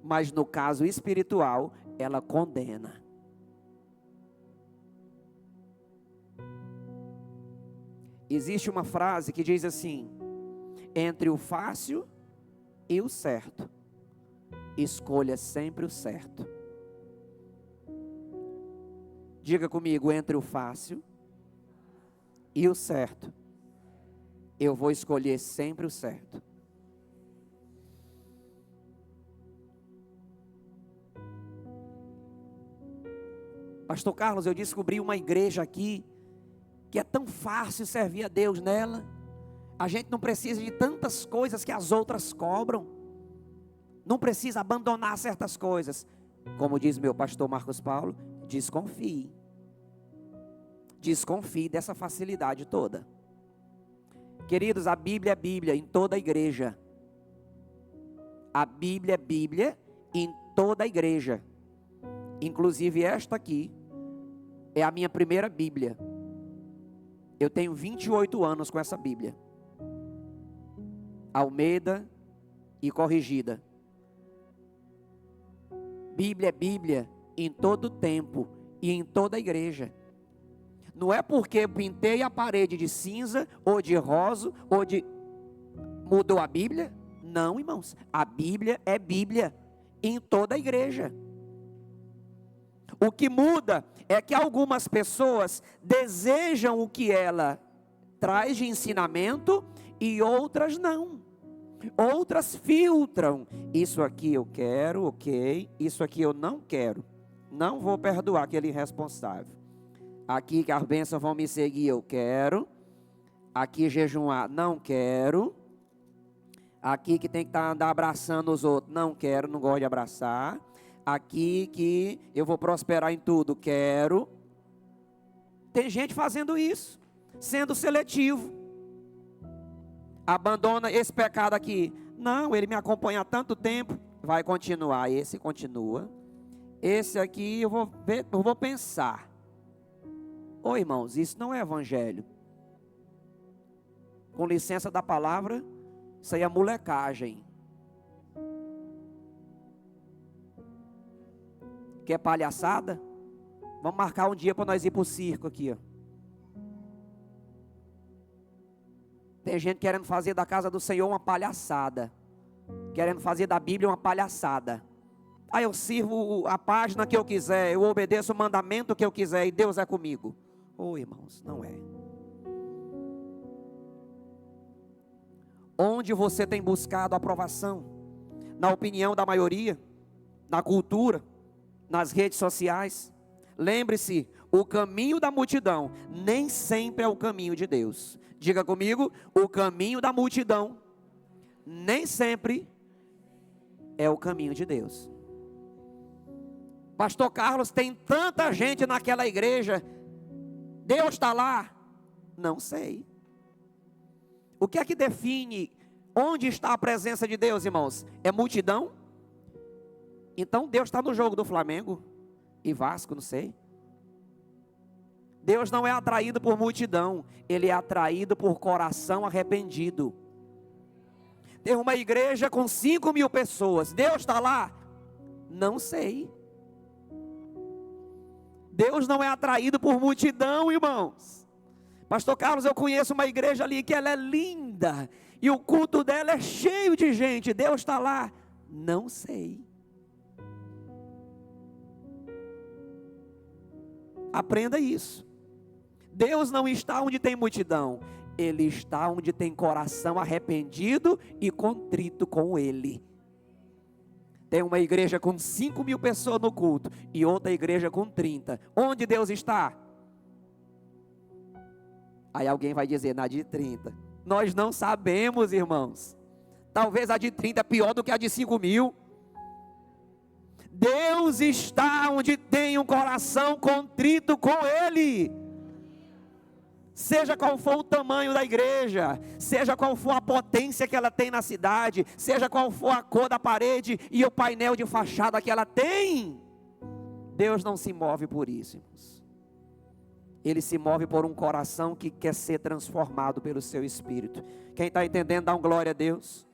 Mas no caso espiritual, ela condena. Existe uma frase que diz assim: entre o fácil e o certo, escolha sempre o certo. Diga comigo, entre o fácil e o certo, eu vou escolher sempre o certo. Pastor Carlos, eu descobri uma igreja aqui que é tão fácil servir a Deus nela. A gente não precisa de tantas coisas que as outras cobram. Não precisa abandonar certas coisas. Como diz meu pastor Marcos Paulo, desconfie. Desconfie dessa facilidade toda. Queridos, a Bíblia é Bíblia em toda a igreja. A Bíblia é Bíblia em toda a igreja. Inclusive esta aqui é a minha primeira Bíblia. Eu tenho 28 anos com essa Bíblia. Almeida e corrigida. Bíblia é Bíblia em todo tempo e em toda a igreja. Não é porque eu pintei a parede de cinza ou de rosa ou de... mudou a Bíblia? Não, irmãos. A Bíblia é Bíblia em toda a igreja. O que muda é que algumas pessoas desejam o que ela traz de ensinamento e outras não. Outras filtram. Isso aqui eu quero, ok. Isso aqui eu não quero. Não vou perdoar aquele irresponsável. Aqui que as bênçãos vão me seguir, eu quero. Aqui jejuar, não quero. Aqui que tem que andar abraçando os outros, não quero, não gosto de abraçar. Aqui que eu vou prosperar em tudo, quero. Tem gente fazendo isso, sendo seletivo. Abandona esse pecado aqui. Não, ele me acompanha há tanto tempo. Vai continuar, esse continua. Esse aqui eu vou pensar. Ô irmãos, isso não é evangelho. Com licença da palavra, isso aí é molecagem. Quer palhaçada? Vamos marcar um dia para nós ir para o circo aqui, ó. Tem gente querendo fazer da casa do Senhor uma palhaçada. Querendo fazer da Bíblia uma palhaçada. Aí eu sirvo a página que eu quiser, eu obedeço o mandamento que eu quiser e Deus é comigo. Ô irmãos, não é. Onde você tem buscado aprovação? Na opinião da maioria? Na cultura? Nas redes sociais? Lembre-se, o caminho da multidão nem sempre é o caminho de Deus. Diga comigo, o caminho da multidão nem sempre é o caminho de Deus. Pastor Carlos, tem tanta gente naquela igreja, Deus está lá? Não sei. O que é que define onde está a presença de Deus, irmãos? É multidão? Então Deus está no jogo do Flamengo e Vasco, não sei. Deus não é atraído por multidão, Ele é atraído por coração arrependido. Tem uma igreja com 5.000 pessoas, Deus está lá? Não sei. Deus não é atraído por multidão, irmãos. Pastor Carlos, eu conheço uma igreja ali que ela é linda, e o culto dela é cheio de gente, Deus está lá? Não sei. Aprenda isso. Deus não está onde tem multidão, Ele está onde tem coração arrependido e contrito com Ele. Tem uma igreja com 5.000 pessoas no culto e outra igreja com 30. Onde Deus está? Aí alguém vai dizer, na de 30. Nós não sabemos, irmãos. Talvez a de 30 é pior do que a de 5.000. Deus está onde tem um coração contrito com Ele. Seja qual for o tamanho da igreja, seja qual for a potência que ela tem na cidade, seja qual for a cor da parede e o painel de fachada que ela tem, Deus não se move por isso, irmãos. Ele se move por um coração que quer ser transformado pelo seu Espírito. Quem está entendendo, dá um glória a Deus.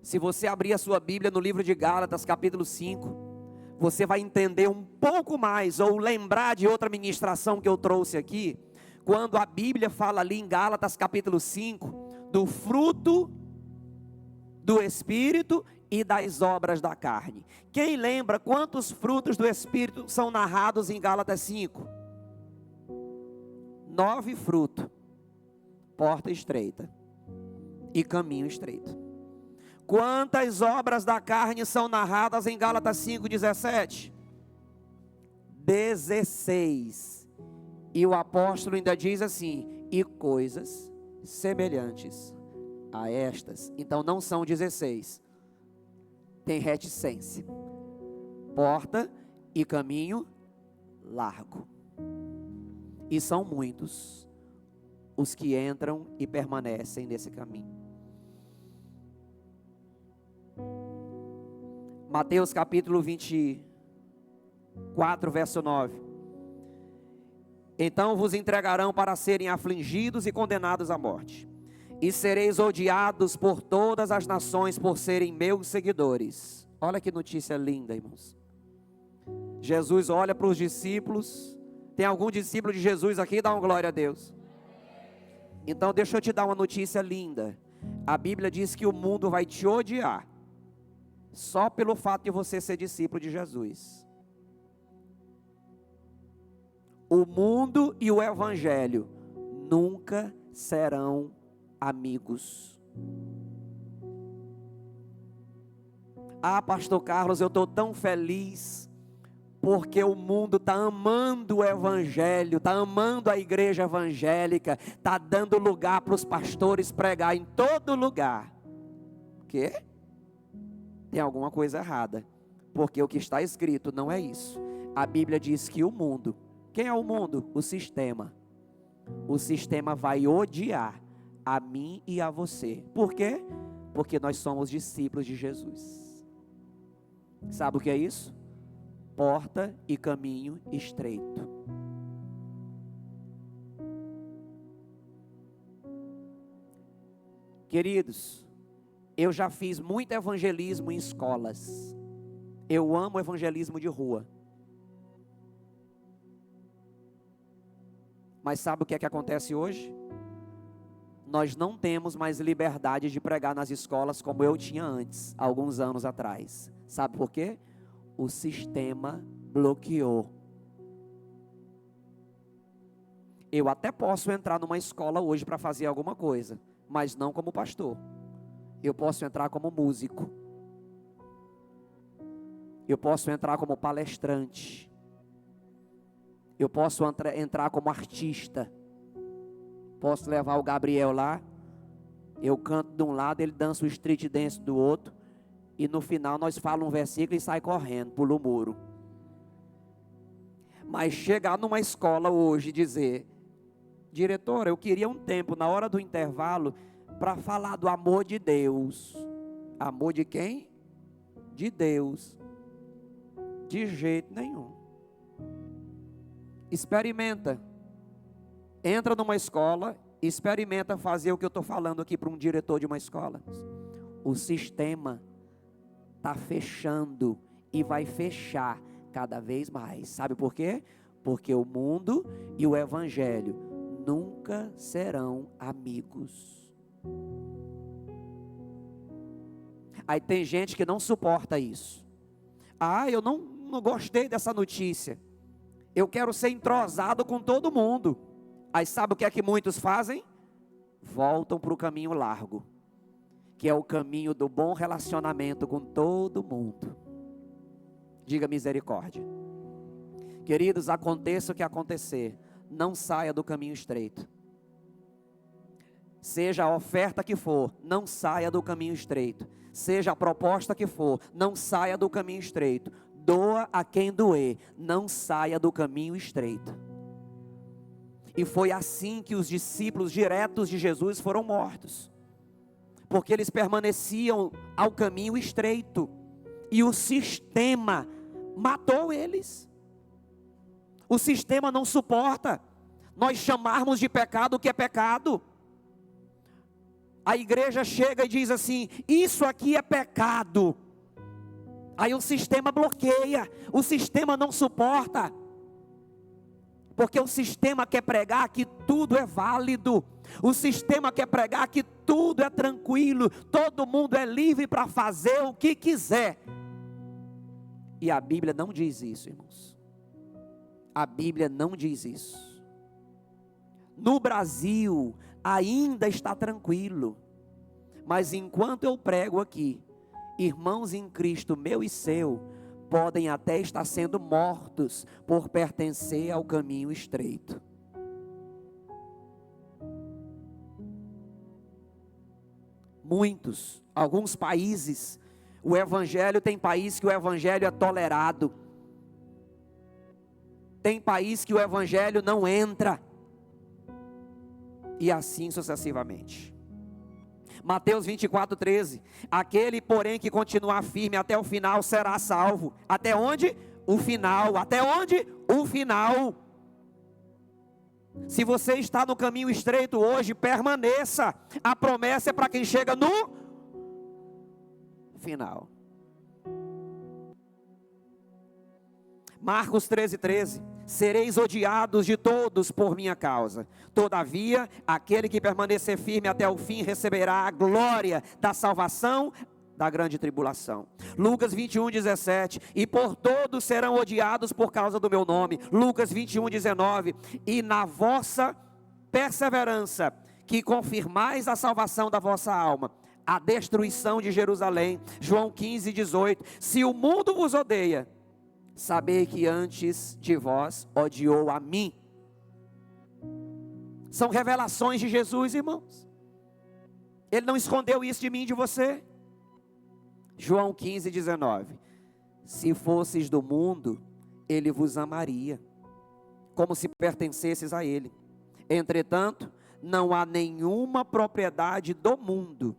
Se você abrir a sua Bíblia no livro de Gálatas, capítulo 5, você vai entender um pouco mais, ou lembrar de outra ministração que eu trouxe aqui, quando a Bíblia fala ali em Gálatas capítulo 5, do fruto do Espírito e das obras da carne. Quem lembra quantos frutos do Espírito são narrados em Gálatas 5? 9 frutos, porta estreita e caminho estreito. Quantas obras da carne são narradas em Gálatas 5:17? 16. E o apóstolo ainda diz assim: e coisas semelhantes a estas. Então não são 16. Tem reticência. Porta e caminho largo. E são muitos os que entram e permanecem nesse caminho. Mateus capítulo 24, verso 9. Então vos entregarão para serem afligidos e condenados à morte, e sereis odiados por todas as nações por serem meus seguidores. Olha que notícia linda, irmãos. Jesus olha para os discípulos. Tem algum discípulo de Jesus aqui? Dá uma glória a Deus. Então deixa eu te dar uma notícia linda. A Bíblia diz que o mundo vai te odiar só pelo fato de você ser discípulo de Jesus. O mundo e o evangelho nunca serão amigos. Ah, pastor Carlos, eu estou tão feliz porque o mundo está amando o evangelho, está amando a igreja evangélica, está dando lugar para os pastores pregar em todo lugar. O quê? Tem alguma coisa errada, porque o que está escrito não é isso. A Bíblia diz que o mundo, quem é o mundo? O sistema. O sistema vai odiar a mim e a você. Por quê? Porque nós somos discípulos de Jesus. Sabe o que é isso? Porta e caminho estreito. Queridos, eu já fiz muito evangelismo em escolas. Eu amo evangelismo de rua. Mas sabe o que é que acontece hoje? Nós não temos mais liberdade de pregar nas escolas como eu tinha antes, alguns anos atrás. Sabe por quê? O sistema bloqueou. Eu até posso entrar numa escola hoje para fazer alguma coisa, mas não como pastor. Eu posso entrar como músico. Eu posso entrar como palestrante. Eu posso entrar como artista. Posso levar o Gabriel lá. Eu canto de um lado, ele dança o street dance do outro. E no final nós falamos um versículo e sai correndo, pula o muro. Mas chegar numa escola hoje e dizer: diretora, eu queria um tempo na hora do intervalo para falar do amor de Deus. Amor de quem? De Deus. De jeito nenhum. Experimenta. Entra numa escola, experimenta fazer o que eu estou falando aqui para um diretor de uma escola. O sistema está fechando e vai fechar cada vez mais. Sabe por quê? Porque o mundo e o evangelho nunca serão amigos. Aí tem gente que não suporta isso. Ah, eu não gostei dessa notícia. Eu quero ser entrosado com todo mundo. Aí sabe o que é que muitos fazem? Voltam para o caminho largo, que é o caminho do bom relacionamento com todo mundo. Diga misericórdia. Queridos, aconteça o que acontecer, não saia do caminho estreito. Seja a oferta que for, não saia do caminho estreito. Seja a proposta que for, não saia do caminho estreito. Doa a quem doer, não saia do caminho estreito. E foi assim que os discípulos diretos de Jesus foram mortos, porque eles permaneciam ao caminho estreito, e o sistema matou eles. O sistema não suporta nós chamarmos de pecado o que é pecado. A igreja chega e diz assim: isso aqui é pecado. Aí o sistema bloqueia, o sistema não suporta, porque o sistema quer pregar que tudo é válido, o sistema quer pregar que tudo é tranquilo, todo mundo é livre para fazer o que quiser. E a Bíblia não diz isso, irmãos. A Bíblia não diz isso. No Brasil ainda está tranquilo, mas enquanto eu prego aqui, irmãos em Cristo, meu e seu, podem até estar sendo mortos por pertencer ao caminho estreito. Muitos, alguns países, o evangelho, tem país que o evangelho é tolerado. Tem país que o evangelho não entra. E assim sucessivamente. Mateus 24:13. Aquele, porém, que continuar firme até o final será salvo. Até onde? O final. Até onde? O final. Se você está no caminho estreito hoje, permaneça. A promessa é para quem chega no final. Marcos 13:13. Sereis odiados de todos por minha causa. Todavia, aquele que permanecer firme até o fim receberá a glória da salvação da grande tribulação. Lucas 21:17. E por todos serão odiados por causa do meu nome. Lucas 21:19. E na vossa perseverança, que confirmais a salvação da vossa alma, a destruição de Jerusalém. João 15:18. Se o mundo vos odeia, sabei que antes de vós odiou a mim. São revelações de Jesus, irmãos. Ele não escondeu isso de mim e de você. João 15:19. Se fosseis do mundo, ele vos amaria, como se pertencesses a ele. Entretanto, não há nenhuma propriedade do mundo,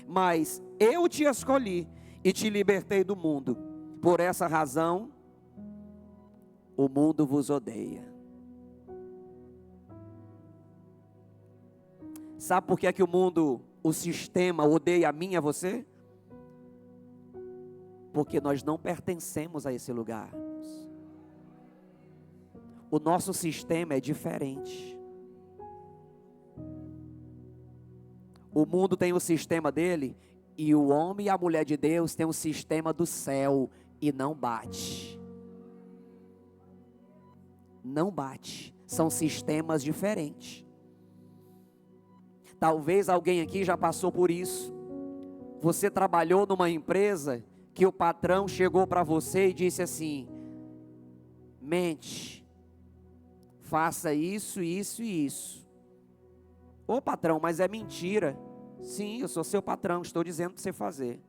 mas eu te escolhi e te libertei do mundo. Por essa razão, o mundo vos odeia. Sabe por que é que o mundo, o sistema, odeia a mim e a você? Porque nós não pertencemos a esse lugar. O nosso sistema é diferente. O mundo tem o sistema dele, e o homem e a mulher de Deus têm o sistema do céu. E não bate. Não bate. São sistemas diferentes. Talvez alguém aqui já passou por isso. Você trabalhou numa empresa que o patrão chegou para você e disse assim: mente, faça isso, isso e isso. Ô patrão, mas é mentira. Sim, eu sou seu patrão, estou dizendo para você fazer.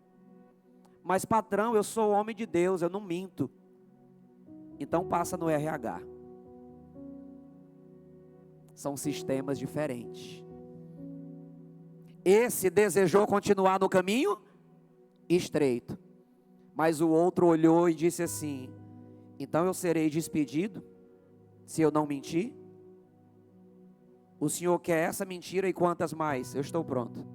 Mas patrão, eu sou homem de Deus, eu não minto. Então passa no RH. São sistemas diferentes. Esse desejou continuar no caminho estreito, mas o outro olhou e disse assim: então eu serei despedido se eu não mentir? O senhor quer essa mentira e quantas mais? Eu estou pronto.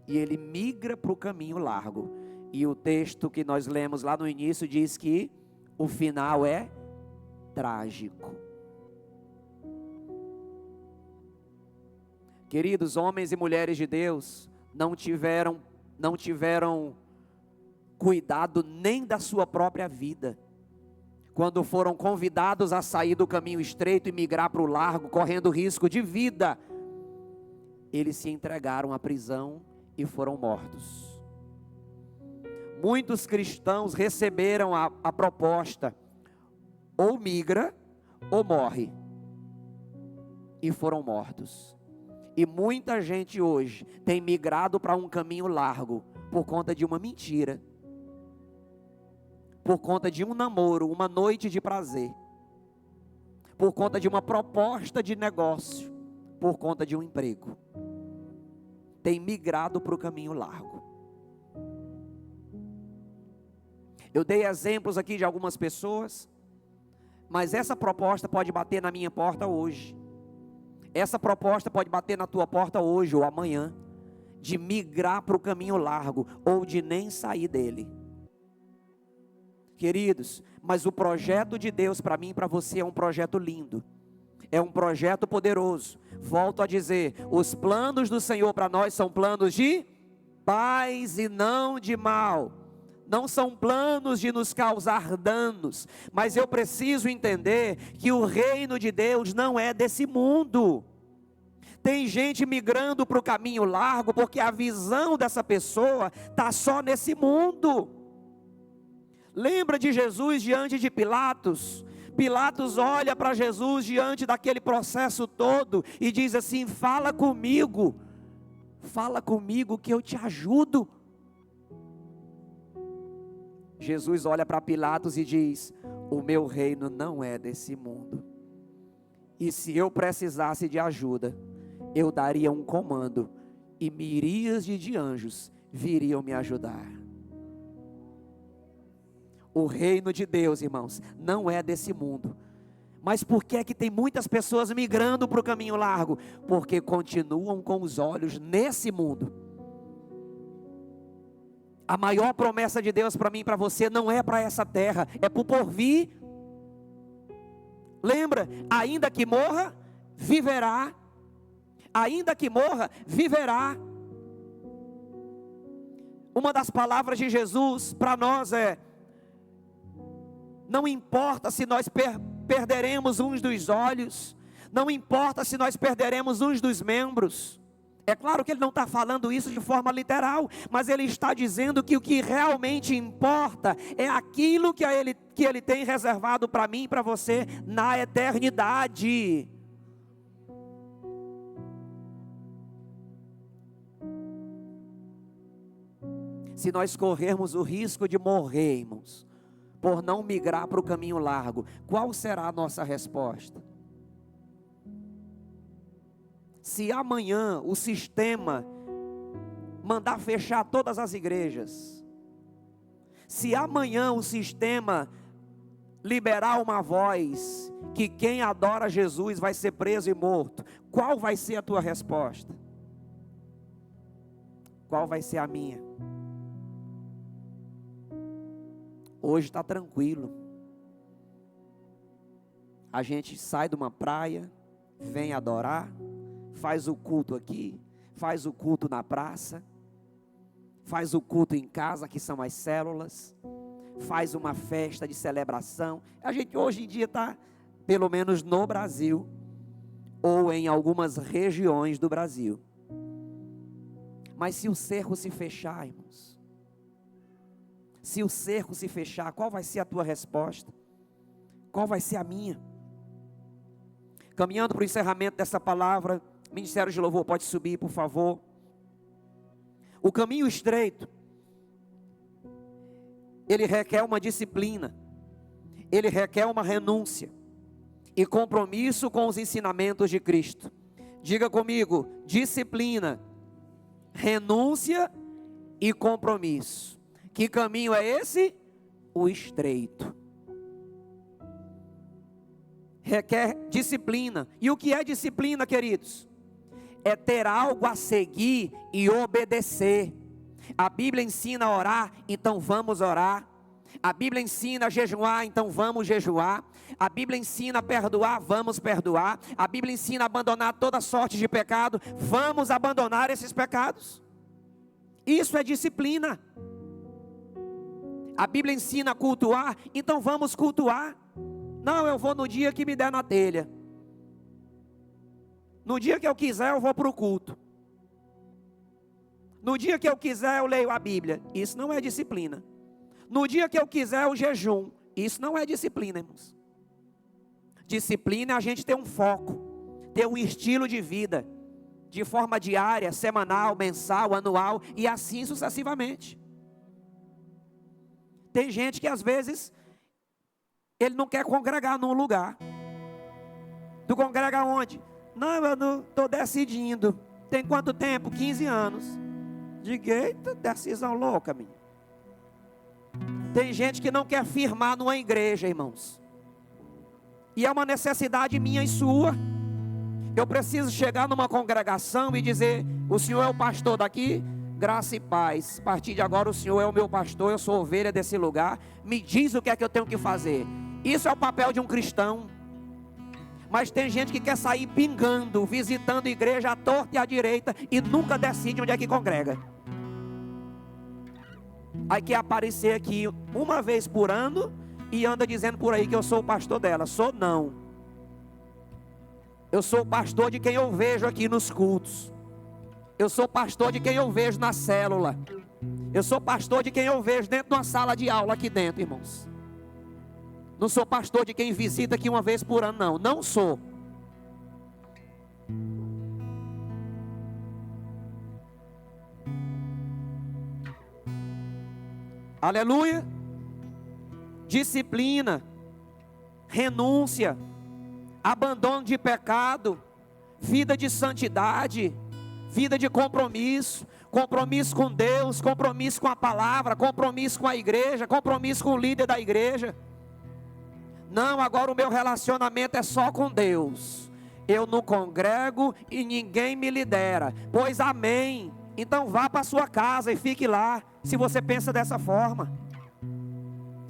E ele migra para o caminho largo. E o texto que nós lemos lá no início diz que o final é trágico. Queridos, homens e mulheres de Deus não tiveram cuidado nem da sua própria vida. Quando foram convidados a sair do caminho estreito e migrar para o largo, correndo risco de vida, eles se entregaram à prisão e foram mortos. Muitos cristãos receberam a proposta: ou migra ou morre, e foram mortos. E muita gente hoje tem migrado para um caminho largo por conta de uma mentira, por conta de um namoro, uma noite de prazer, por conta de uma proposta de negócio, por conta de um emprego. Tem migrado para o caminho largo. Eu dei exemplos aqui de algumas pessoas, mas essa proposta pode bater na minha porta hoje. Essa proposta pode bater na tua porta hoje ou amanhã, de migrar para o caminho largo, ou de nem sair dele. Queridos, mas o projeto de Deus para mim e para você é um projeto lindo. É um projeto poderoso. Volto a dizer, os planos do Senhor para nós são planos de paz e não de mal. Não são planos de nos causar danos, mas eu preciso entender que o reino de Deus não é desse mundo. Tem gente migrando para o caminho largo porque a visão dessa pessoa está só nesse mundo. Lembra de Jesus diante de Pilatos? Pilatos olha para Jesus diante daquele processo todo e diz assim: fala comigo. fala comigo que eu te ajudo. Jesus olha para Pilatos e diz: o meu reino não é desse mundo. E se eu precisasse de ajuda, eu daria um comando, e miríades de anjos viriam me ajudar. O reino de Deus, irmãos, não é desse mundo. Mas por que é que tem muitas pessoas migrando para o caminho largo? Porque continuam com os olhos nesse mundo. A maior promessa de Deus para mim e para você não é para essa terra, é para o porvir. Lembra? Ainda que morra, viverá. Ainda que morra, viverá. Uma das palavras de Jesus para nós é: não importa se nós perderemos uns dos olhos, não importa se nós perderemos uns dos membros. É claro que ele não está falando isso de forma literal, mas ele está dizendo que o que realmente importa é aquilo que ele tem reservado para mim e para você na eternidade. Se nós corrermos o risco de morrermos por não migrar para o caminho largo, qual será a nossa resposta? Se amanhã o sistema mandar fechar todas as igrejas, se amanhã o sistema liberar uma voz que quem adora Jesus vai ser preso e morto, qual vai ser a tua resposta? Qual vai ser a minha? Hoje está tranquilo. A gente sai de uma praia, vem adorar, faz o culto aqui, faz o culto na praça, faz o culto em casa, que são as células, faz uma festa de celebração. A gente hoje em dia está, pelo menos no Brasil, ou em algumas regiões do Brasil. Mas se o cerco se fechar, irmãos, se o cerco se fechar, qual vai ser a tua resposta? Qual vai ser a minha? Caminhando para o encerramento dessa palavra, Ministério de Louvor, pode subir, por favor. O caminho estreito, ele requer uma disciplina, ele requer uma renúncia e compromisso com os ensinamentos de Cristo. Diga comigo: disciplina, renúncia e compromisso. Que caminho é esse? O estreito. Requer disciplina. E o que é disciplina, queridos? É ter algo a seguir e obedecer. A Bíblia ensina a orar, então vamos orar. A Bíblia ensina a jejuar, então vamos jejuar. A Bíblia ensina a perdoar, vamos perdoar. A Bíblia ensina a abandonar toda sorte de pecado, vamos abandonar esses pecados. Isso é disciplina. A Bíblia ensina a cultuar, então vamos cultuar. Não, eu vou no dia que me der na telha. No dia que eu quiser, eu vou para o culto. No dia que eu quiser, eu leio a Bíblia. Isso não é disciplina. No dia que eu quiser, eu jejum. Isso não é disciplina, irmãos. Disciplina é a gente ter um foco, ter um estilo de vida, de forma diária, semanal, mensal, anual e assim sucessivamente. Tem gente que às vezes ele não quer congregar num lugar. Tu congrega onde? Não, eu não estou decidindo. Tem quanto tempo? 15 anos. Diga, eita, decisão louca, minha. Tem gente que não quer firmar numa igreja, irmãos. E é uma necessidade minha e sua. Eu preciso chegar numa congregação e dizer: o senhor é o pastor daqui? Graça e paz. A partir de agora o senhor é o meu pastor, eu sou ovelha desse lugar. Me diz o que é que eu tenho que fazer. Isso é o papel de um cristão. Mas tem gente que quer sair pingando, visitando igreja à torta e à direita e nunca decide onde é que congrega. Aí quer aparecer aqui uma vez por ano e anda dizendo por aí que eu sou o pastor dela. Sou não. Eu sou o pastor de quem eu vejo aqui nos cultos. Eu sou pastor de quem eu vejo na célula. Eu sou pastor de quem eu vejo dentro de uma sala de aula aqui dentro, irmãos. Não sou pastor de quem visita aqui uma vez por ano, não. Não sou. Aleluia. Disciplina, renúncia, abandono de pecado, vida de santidade, vida de compromisso, compromisso com Deus, compromisso com a palavra, compromisso com a igreja, compromisso com o líder da igreja. Não, agora o meu relacionamento é só com Deus. Eu não congrego e ninguém me lidera. Pois amém. Então vá para a sua casa e fique lá, se você pensa dessa forma.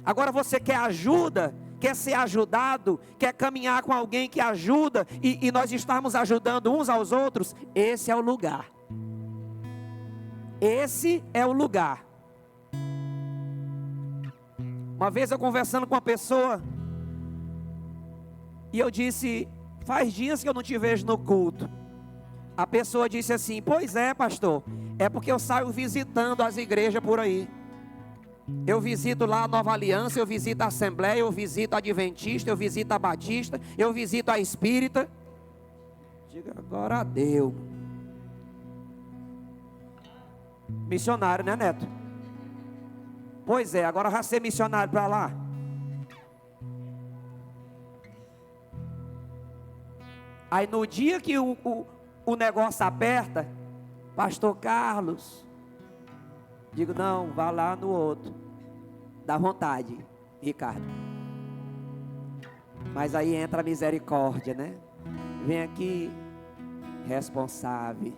Agora você quer ajuda, quer ser ajudado, quer caminhar com alguém que ajuda, e nós estamos ajudando uns aos outros. Esse é o lugar. Esse é o lugar. Uma vez eu conversando com uma pessoa, e eu disse: faz dias que eu não te vejo no culto. A pessoa disse assim: pois é, pastor, é porque eu saio visitando as igrejas por aí. Eu visito lá a Nova Aliança, eu visito a Assembleia, eu visito a Adventista, eu visito a Batista, eu visito a Espírita. Diga agora a Deus. Missionário, né, Neto? Pois é, agora vai ser missionário para lá. Aí no dia que o negócio aperta, pastor Carlos, digo: não, vá lá no outro. Dá vontade, Ricardo. Mas aí entra a misericórdia, né? Vem aqui, responsável.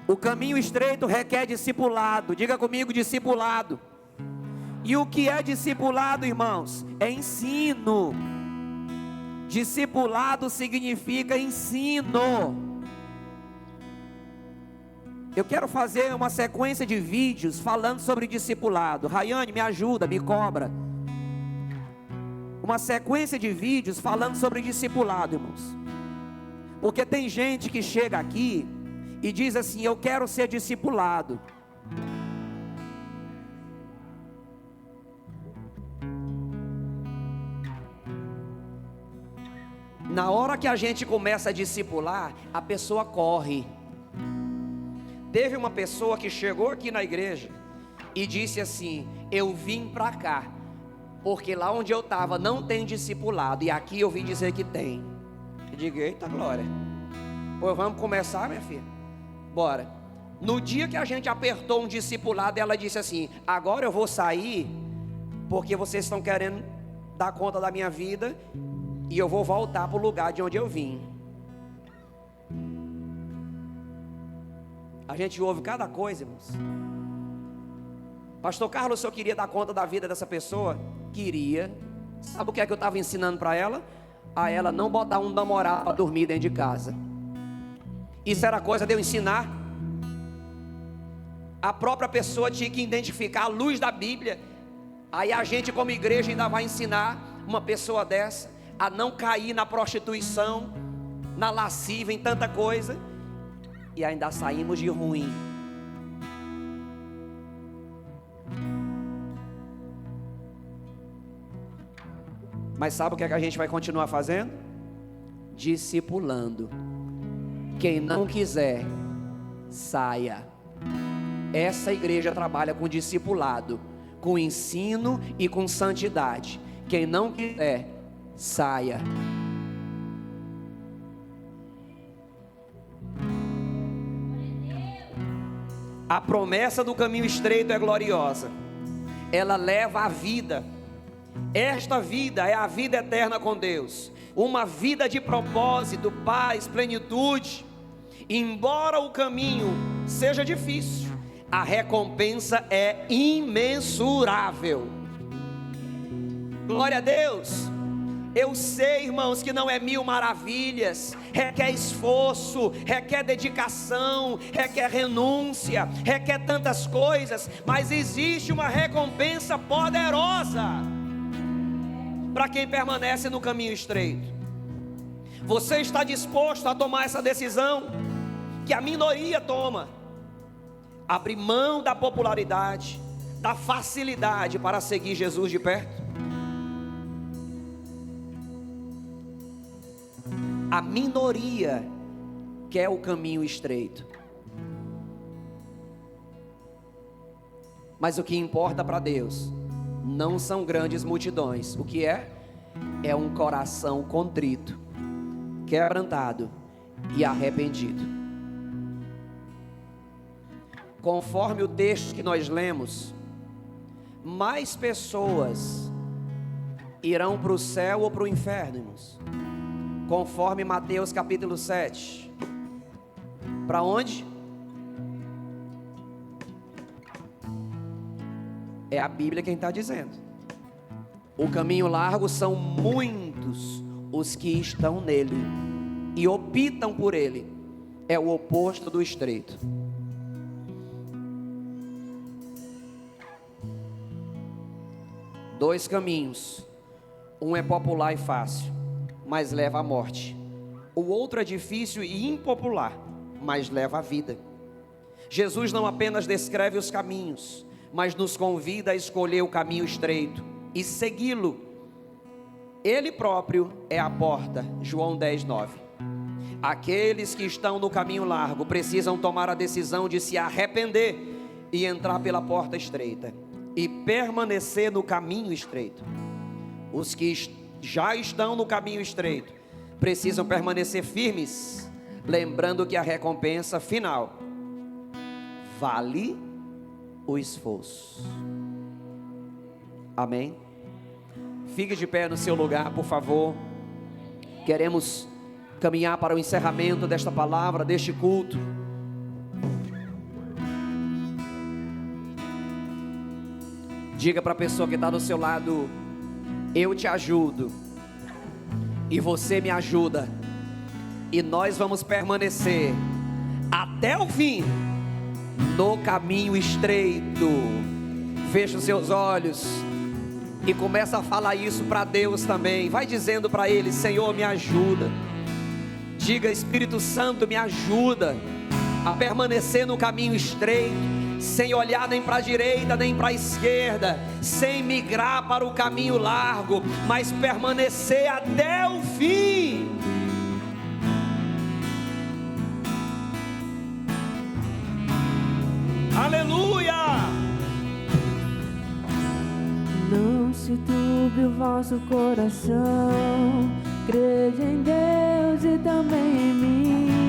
O caminho estreito requer discipulado. Diga comigo: discipulado. E o que é discipulado, irmãos? É ensino. Discipulado significa ensino. Eu quero fazer uma sequência de vídeos falando sobre discipulado. Rayane, me ajuda, me cobra. Uma sequência de vídeos falando sobre discipulado, irmãos. Porque tem gente que chega aqui e diz assim: eu quero ser discipulado. Na hora que a gente começa a discipular, a pessoa corre. Teve uma pessoa que chegou aqui na igreja e disse assim: eu vim para cá porque lá onde eu estava não tem discipulado, e aqui eu vim dizer que tem. Eu digo: eita glória. Pois vamos começar, minha filha? Bora. No dia que a gente apertou um discipulado, ela disse assim: agora eu vou sair porque vocês estão querendo dar conta da minha vida, e eu vou voltar para o lugar de onde eu vim. A gente ouve cada coisa, irmãos. Pastor Carlos, o senhor queria dar conta da vida dessa pessoa? Queria. Sabe o que é que eu estava ensinando para ela? A ela não botar um namorado para dormir dentro de casa. Isso era coisa de eu ensinar. A própria pessoa tinha que identificar a luz da Bíblia. Aí a gente, como igreja, ainda vai ensinar uma pessoa dessa a não cair na prostituição, na lascívia, em tanta coisa. E ainda saímos de ruim. Mas sabe o que é que a gente vai continuar fazendo? Discipulando. Quem não quiser, saia. Essa igreja trabalha com discipulado, com ensino e com santidade. Quem não quiser, saia. A promessa do caminho estreito é gloriosa. Ela leva à vida. Esta vida é a vida eterna com Deus. Uma vida de propósito, paz, plenitude. Embora o caminho seja difícil, a recompensa é imensurável. Glória a Deus. Eu sei, irmãos, que não é mil maravilhas, requer esforço, requer dedicação, requer renúncia, requer tantas coisas, mas existe uma recompensa poderosa para quem permanece no caminho estreito. Você está disposto a tomar essa decisão que a minoria toma? Abrir mão da popularidade, da facilidade para seguir Jesus de perto? A minoria quer o caminho estreito. Mas o que importa para Deus não são grandes multidões. O que é? É um coração contrito, quebrantado e arrependido. Conforme o texto que nós lemos, mais pessoas irão para o céu ou para o inferno, irmãos. Conforme Mateus capítulo 7. Para onde? É a Bíblia quem está dizendo. O caminho largo são muitos os que estão nele e optam por ele. É o oposto do estreito. Dois caminhos. Um é popular e fácil, mas leva à morte. O outro é difícil e impopular, mas leva à vida. Jesus não apenas descreve os caminhos, mas nos convida a escolher o caminho estreito e segui-lo. Ele próprio é a porta. João 10:9. Aqueles que estão no caminho largo precisam tomar a decisão de se arrepender e entrar pela porta estreita e permanecer no caminho estreito. Os que já estão no caminho estreito precisam permanecer firmes, lembrando que a recompensa final vale o esforço. Amém? Fique de pé no seu lugar, por favor. Queremos caminhar para o encerramento desta palavra, deste culto. Diga para a pessoa que está do seu lado: eu te ajudo e você me ajuda, e nós vamos permanecer até o fim no caminho estreito. Feche os seus olhos e começa a falar isso para Deus também. Vai dizendo para Ele: Senhor, me ajuda. Diga: Espírito Santo, me ajuda a permanecer no caminho estreito, sem olhar nem para a direita nem para a esquerda, sem migrar para o caminho largo, mas permanecer até o fim. Aleluia! Não se turbe o vosso coração, crede em Deus e também em mim.